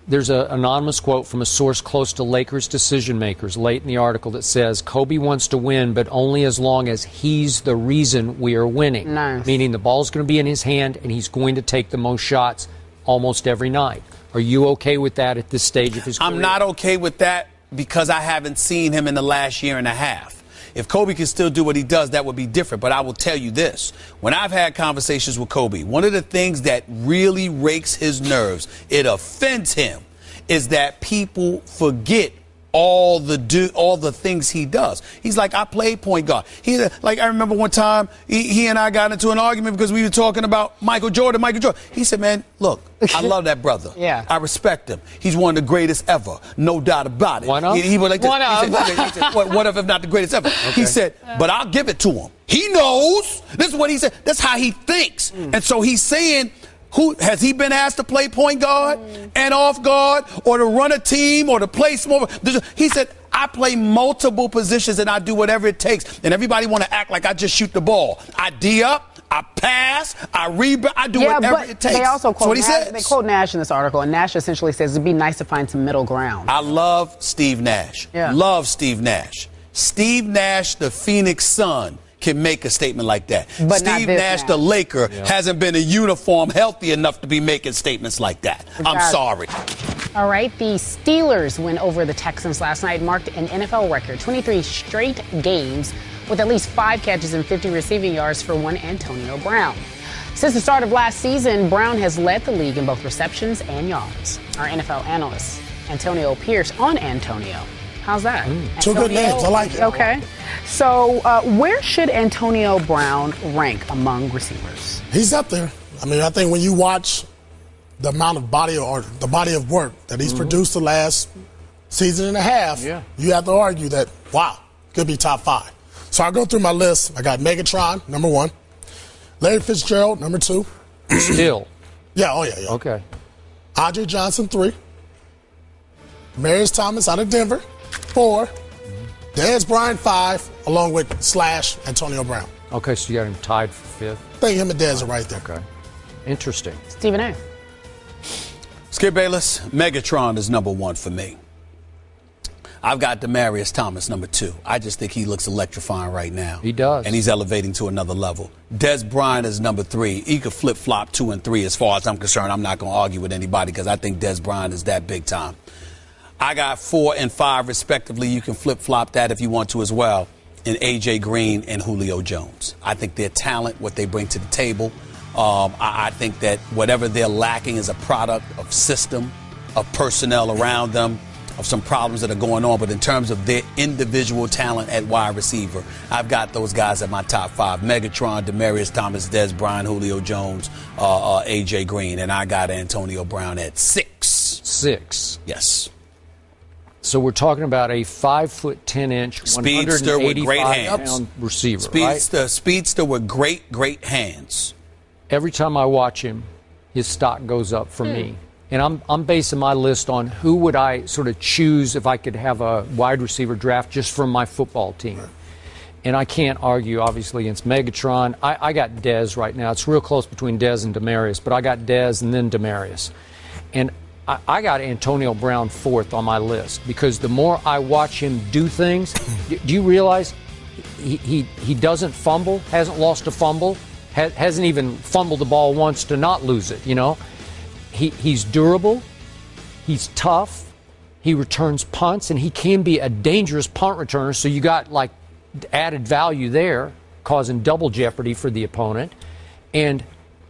There's an anonymous quote from a source close to Lakers decision makers late in the article that says, Kobe wants to win, but only as long as he's the reason we are winning. Nice. Meaning the ball's going to be in his hand and he's going to take the most shots almost every night. Are you okay with that at this stage of his career? I'm not okay with that because I haven't seen him in the last year and a half. If Kobe can still do what he does, that would be different. But I will tell you this. When I've had conversations with Kobe, one of the things that really rakes his nerves, it offends him, is that people forget all the things he does. He's like, I played point guard. I remember one time he and I got into an argument because we were talking about Michael Jordan. He said, man, look, I love that brother. Yeah. I respect him. He's one of the greatest ever. No doubt about it. One of? He was like this. One of. He said, what if not the greatest ever? Okay. He said, but I'll give it to him. He knows. This is what he said. That's how he thinks. And so he's saying, who has he been asked to play point guard and off guard or to run a team or to play small? He said, I play multiple positions and I do whatever it takes. And everybody want to act like I just shoot the ball. I D up, I pass, I rebound, I do whatever it takes. They also quote Nash, they quote Nash in this article, and Nash essentially says it'd be nice to find some middle ground. I love Steve Nash. Yeah. Love Steve Nash. Steve Nash, the Phoenix Sun, can make a statement like that. But Steve Nash, the Laker, hasn't been in uniform healthy enough to be making statements like that. I'm sorry. All right, the Steelers win over the Texans last night, marked an NFL record, 23 straight games with at least 5 catches and 50 receiving yards for one Antonio Brown. Since the start of last season, Brown has led the league in both receptions and yards. Our NFL analyst, Antonio Pierce, on Antonio. How's that? Two good names. I like it. Okay. So where should Antonio Brown rank among receivers? He's up there. I mean, I think when you watch the amount of body of work that he's produced the last season and a half, you have to argue that, wow, could be top 5. So I'll go through my list. I got Megatron, number 1. Larry Fitzgerald, number 2. Still? Yeah, Okay. Andre Johnson, 3. Marius Thomas out of Denver, 4. Dez Bryant, 5, along with / Antonio Brown. Okay, so you got him tied for 5th. I think him and Dez are right there. Okay. Interesting. Stephen A. Skip Bayless, Megatron is number 1 for me. I've got Demaryius Thomas, number 2. I just think he looks electrifying right now. He does. And he's elevating to another level. Dez Bryant is number 3. He could flip-flop 2 and 3 as far as I'm concerned. I'm not going to argue with anybody because I think Dez Bryant is that big time. I got 4 and 5 respectively. You can flip-flop that if you want to as well. In A.J. Green and Julio Jones. I think their talent, what they bring to the table, I think that whatever they're lacking is a product of system, of personnel around them, of some problems that are going on. But in terms of their individual talent at wide receiver, I've got those guys at my top 5. Megatron, Demaryius Thomas, Dez Bryant, Julio Jones, A.J. Green. And I got Antonio Brown at 6. 6. Yes. So we're talking about a 5'10" speedster with great hands, 185-pound receiver, Speedster with great hands. Every time I watch him, his stock goes up for me. And I'm basing my list on who would I sort of choose if I could have a wide receiver draft just from my football team. And I can't argue, obviously, against Megatron. I got Dez right now. It's real close between Dez and Demaryius, but I got Dez and then Demaryius. And I got Antonio Brown 4th on my list because the more I watch him do things, do you realize he doesn't fumble, hasn't lost a fumble, hasn't even fumbled the ball once to not lose it, you know? He's durable, he's tough, he returns punts, and he can be a dangerous punt returner, so you got like added value there, causing double jeopardy for the opponent. And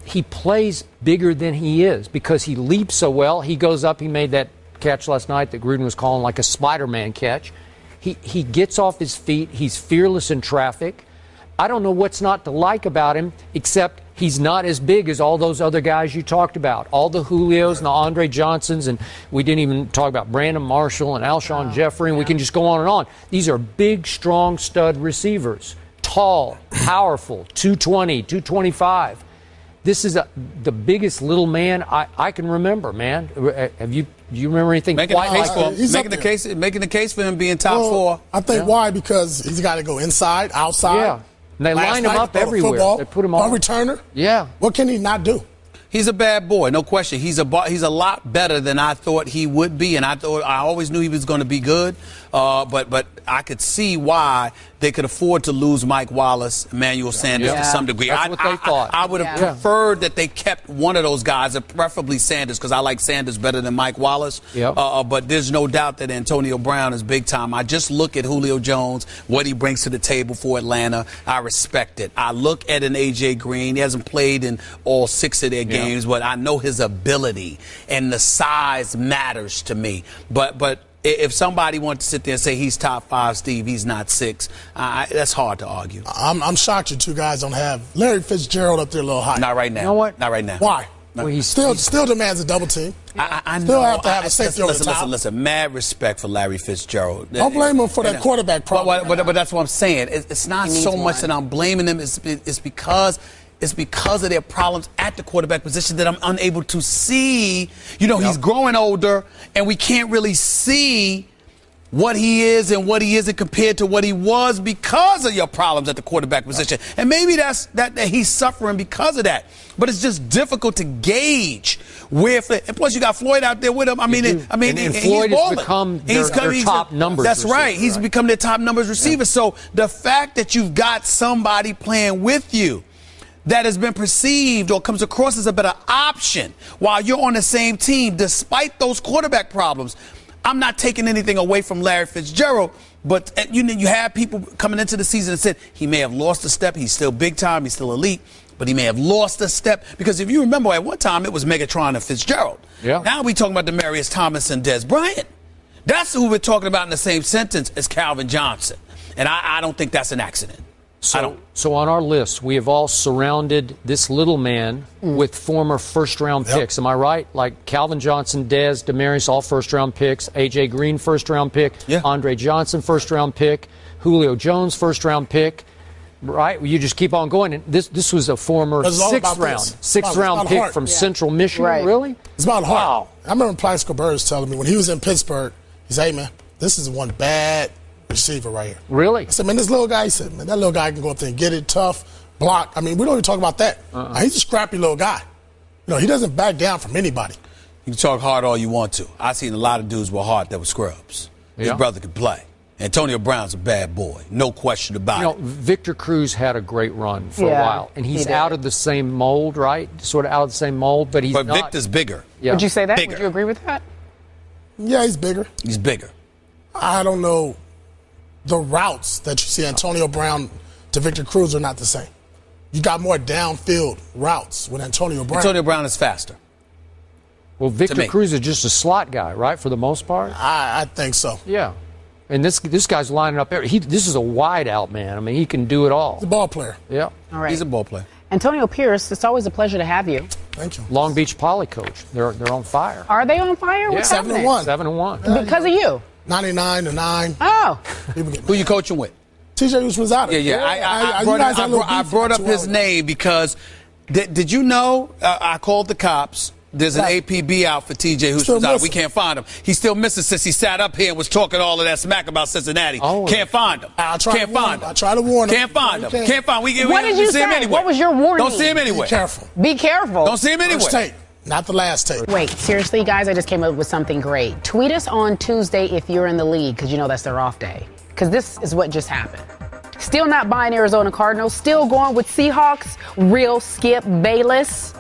he plays bigger than he is because he leaps so well. He goes up. He made that catch last night that Gruden was calling like a Spider-Man catch. He gets off his feet. He's fearless in traffic. I don't know what's not to like about him, except he's not as big as all those other guys you talked about, all the Julios and the Andre Johnsons, and we didn't even talk about Brandon Marshall and Alshon Jeffrey, and we can just go on and on. These are big, strong stud receivers, tall, powerful, 220, 225. This is the biggest little man I can remember, man. Do you remember anything making quite like that? Making the case for him being top 4. I think why? Because he's got to go inside, outside. Yeah. And they line him up everywhere. Football, they put him on. Returner. Yeah. What can he not do? He's a bad boy, no question. He's a lot better than I thought he would be, and I always knew he was going to be good. But I could see why they could afford to lose Mike Wallace, Emmanuel Sanders to some degree. That's what they thought. I would have preferred that they kept one of those guys, preferably Sanders, because I like Sanders better than Mike Wallace. Yep. But there's no doubt that Antonio Brown is big time. I just look at Julio Jones, what he brings to the table for Atlanta. I respect it. I look at an A.J. Green. He hasn't played in all 6 of their games, but I know his ability and the size matters to me. But If somebody wants to sit there and say he's top 5, Steve, he's not 6, that's hard to argue. I'm shocked you two guys don't have Larry Fitzgerald up there a little high. Not right now. You know what? Not right now. Why? No. Well, he still demands a double team. I know. Still have to have a safety over the top. Listen. Mad respect for Larry Fitzgerald. Don't blame him for that quarterback problem. But that's what I'm saying. It's not so much that I'm blaming him. It's because of their problems at the quarterback position that I'm unable to see. You know, he's growing older, and we can't really see what he is and what he isn't compared to what he was because of your problems at the quarterback position. And maybe that he's suffering because of that. But it's just difficult to gauge where. And plus, you got Floyd out there with him. And Floyd has become their top numbers That's receiver, right. He's become their top numbers receiver. So the fact that you've got somebody playing with you that has been perceived or comes across as a better option while you're on the same team, despite those quarterback problems, I'm not taking anything away from Larry Fitzgerald, but you have people coming into the season and said he may have lost a step. He's still big time. He's still elite, but he may have lost a step because if you remember, at one time it was Megatron and Fitzgerald. Yeah. Now we're talking about Demaryius Thomas and Des Bryant. That's who we're talking about in the same sentence as Calvin Johnson, and I don't think that's an accident. So on our list, we have all surrounded this little man with former first-round picks. Am I right? Like Calvin Johnson, Dez, Demaryius, all first-round picks. A.J. Green, first-round pick. Yeah. Andre Johnson, first-round pick. Julio Jones, first-round pick. Right? You just keep on going. And this was a former sixth-round pick from Central Michigan. Right. Really? It's about heart. I remember Plaxico Burress telling me when he was in Pittsburgh, he said, hey, man, this is one bad receiver right here. Really? I said, man, this little guy, he said, man, that little guy can go up there and get it tough, block. I mean, we don't even talk about that. He's a scrappy little guy. You know, he doesn't back down from anybody. You can talk hard all you want to. I've seen a lot of dudes with heart that were scrubs. His brother could play. Antonio Brown's a bad boy. No question about it. Victor Cruz had a great run for a while. And he's out of the same mold, right? Sort of out of the same mold, but he's not. But Victor's bigger. Yeah. Would you say that? Bigger. Would you agree with that? Yeah, he's bigger. He's bigger. I don't know. The routes that you see Antonio Brown to Victor Cruz are not the same. You got more downfield routes with Antonio Brown. Antonio Brown is faster. Well, Victor Cruz is just a slot guy, right, for the most part? I think so. Yeah. And this guy's lining up. This is a wide out man. I mean, he can do it all. He's a ball player. Yeah. All right. He's a ball player. Antonio Pierce, it's always a pleasure to have you. Thank you. Long Beach Poly coach. They're on fire. Are they on fire? What's happening? 7-1. 7-1. Because of you. 99-9. Oh. Who you coaching with? TJ Usmanzada. Yeah. I brought up his name because did you know I called the cops. There's an APB out for TJ Usmanzada. We can't find him. He's still missing since he sat up here and was talking all of that smack about Cincinnati. Can't find him. Can't find him. I try to warn him. Can't find him. Can't find him. What did you say? What was your warning? Don't see him anywhere. Be careful. Be careful. Don't see him anywhere. First take, not the last take. Wait, seriously, guys, I just came up with something great. Tweet us on Tuesday if you're in the league, because you know that's their off day. Because this is what just happened. Still not buying Arizona Cardinals. Still going with Seahawks. Real Skip Bayless.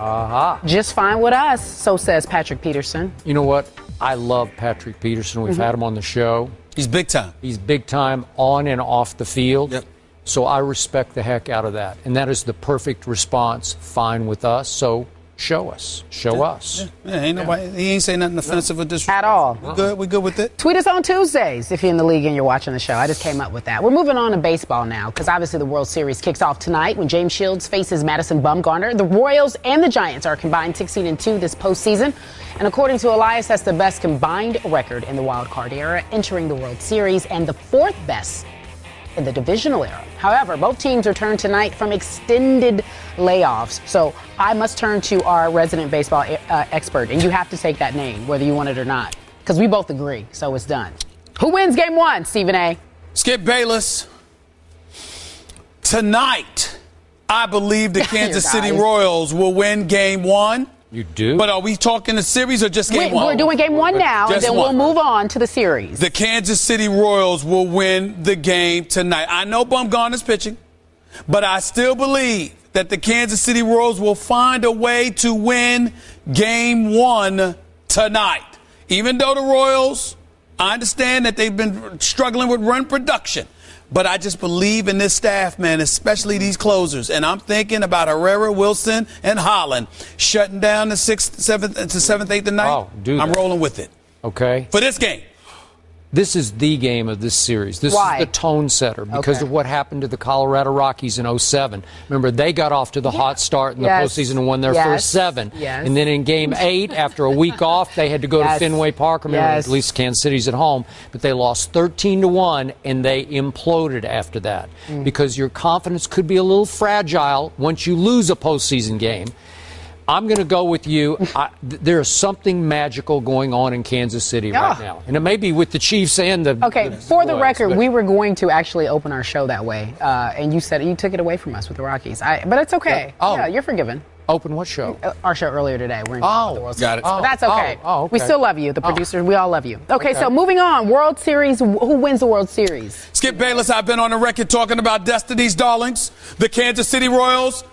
Just fine with us, so says Patrick Peterson. You know what? I love Patrick Peterson. We've had him on the show. He's big time. He's big time on and off the field. Yep. So I respect the heck out of that. And that is the perfect response. Fine with us. So show us. Show us. Yeah, ain't nobody. He ain't saying nothing offensive or disrespectful. At all. We're good with it. Tweet us on Tuesdays if you're in the league and you're watching the show. I just came up with that. We're moving on to baseball now because obviously the World Series kicks off tonight when James Shields faces Madison Bumgarner. The Royals and the Giants are combined 16-2 this postseason. And according to Elias, that's the best combined record in the wild card era entering the World Series and the fourth best in the divisional era. However, both teams return tonight from extended layoffs. So I must turn to our resident baseball expert, and you have to take that name, whether you want it or not, because we both agree. So it's done. Who wins game one, Stephen A? Skip Bayless. Tonight, I believe the Kansas City Royals will win game one. You do? But are we talking the series or just game one? We're doing game one now, and then we'll move on to the series. The Kansas City Royals will win the game tonight. I know Bumgarner's pitching, but I still believe that the Kansas City Royals will find a way to win game one tonight. Even though the Royals, I understand that they've been struggling with run production. But I just believe in this staff, man, especially these closers. And I'm thinking about Herrera, Wilson, and Holland shutting down the 6th, 7th, and 7th, 8th, and 9th. Oh, dude. I'm rolling with it. Okay. For this game. This is the game of this series. This Why? is the tone setter because of what happened to the Colorado Rockies in 2007. Remember, they got off to the hot start in the postseason and won their first 7. Yes. And then in Game 8, after a week off, they had to go to Fenway Park. Remember, at least Kansas City's at home. But they lost 13-1, and they imploded after that because your confidence could be a little fragile once you lose a postseason game. I'm going to go with you. There's something magical going on in Kansas City right now. And it may be with the Chiefs and the... Okay, for the record, we were going to actually open our show that way. And you said you took it away from us with the Rockies. But it's okay. Yeah, you're forgiven. Open what show? Our show earlier today. We're in the World Series. Got it. But that's okay. Okay. We still love you. The producers, we all love you. Okay, so moving on. World Series. Who wins the World Series? Skip Bayless, I've been on the record talking about Destiny's Darlings, the Kansas City Royals.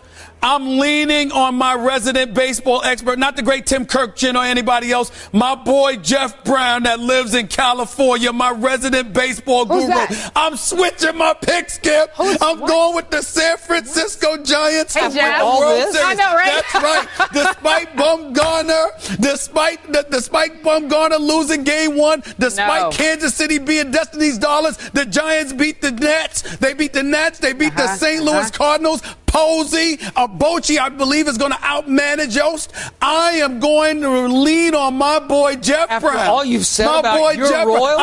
I'm leaning on my resident baseball expert, not the great Tim Kirkchin or anybody else, my boy Jeff Brown that lives in California, my resident baseball guru. I'm switching my pick, Skip. I'm going with the San Francisco Giants to win the World Series. I know, right? That's right. Despite Bumgarner losing Game 1, despite Kansas City being Destiny's Darlings, the Giants beat the Nets. They beat the Nets. They beat the St. Louis Cardinals. Posey, Bochy, I believe, is going to outmanage Yost. I am going to lean on my boy Jeff Brown. After all you've said my about boy your Jeff Royals?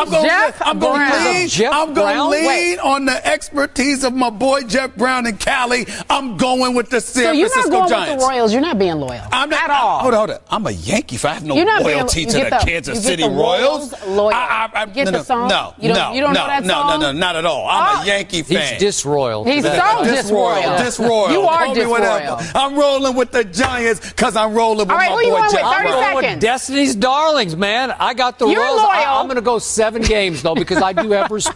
I'm going to lean on the expertise of my boy Jeff Brown in Cali. I'm going with the San Francisco Giants. So you're not going with the Royals. You're not being loyal at all. Hold on. I'm a Yankee fan. I have no loyalty to the Kansas City Royals. You get the song? You don't know that song? No, not at all. I'm a Yankee fan. He's disloyal. He's so disloyal. Disroyal. You are disloyal. I'm rolling with the Giants because I'm rolling with my boy Jeff. I'm rolling with Destiny's Darlings, man. I got the Royals. I'm going to go 7 games, though, because I do have respect.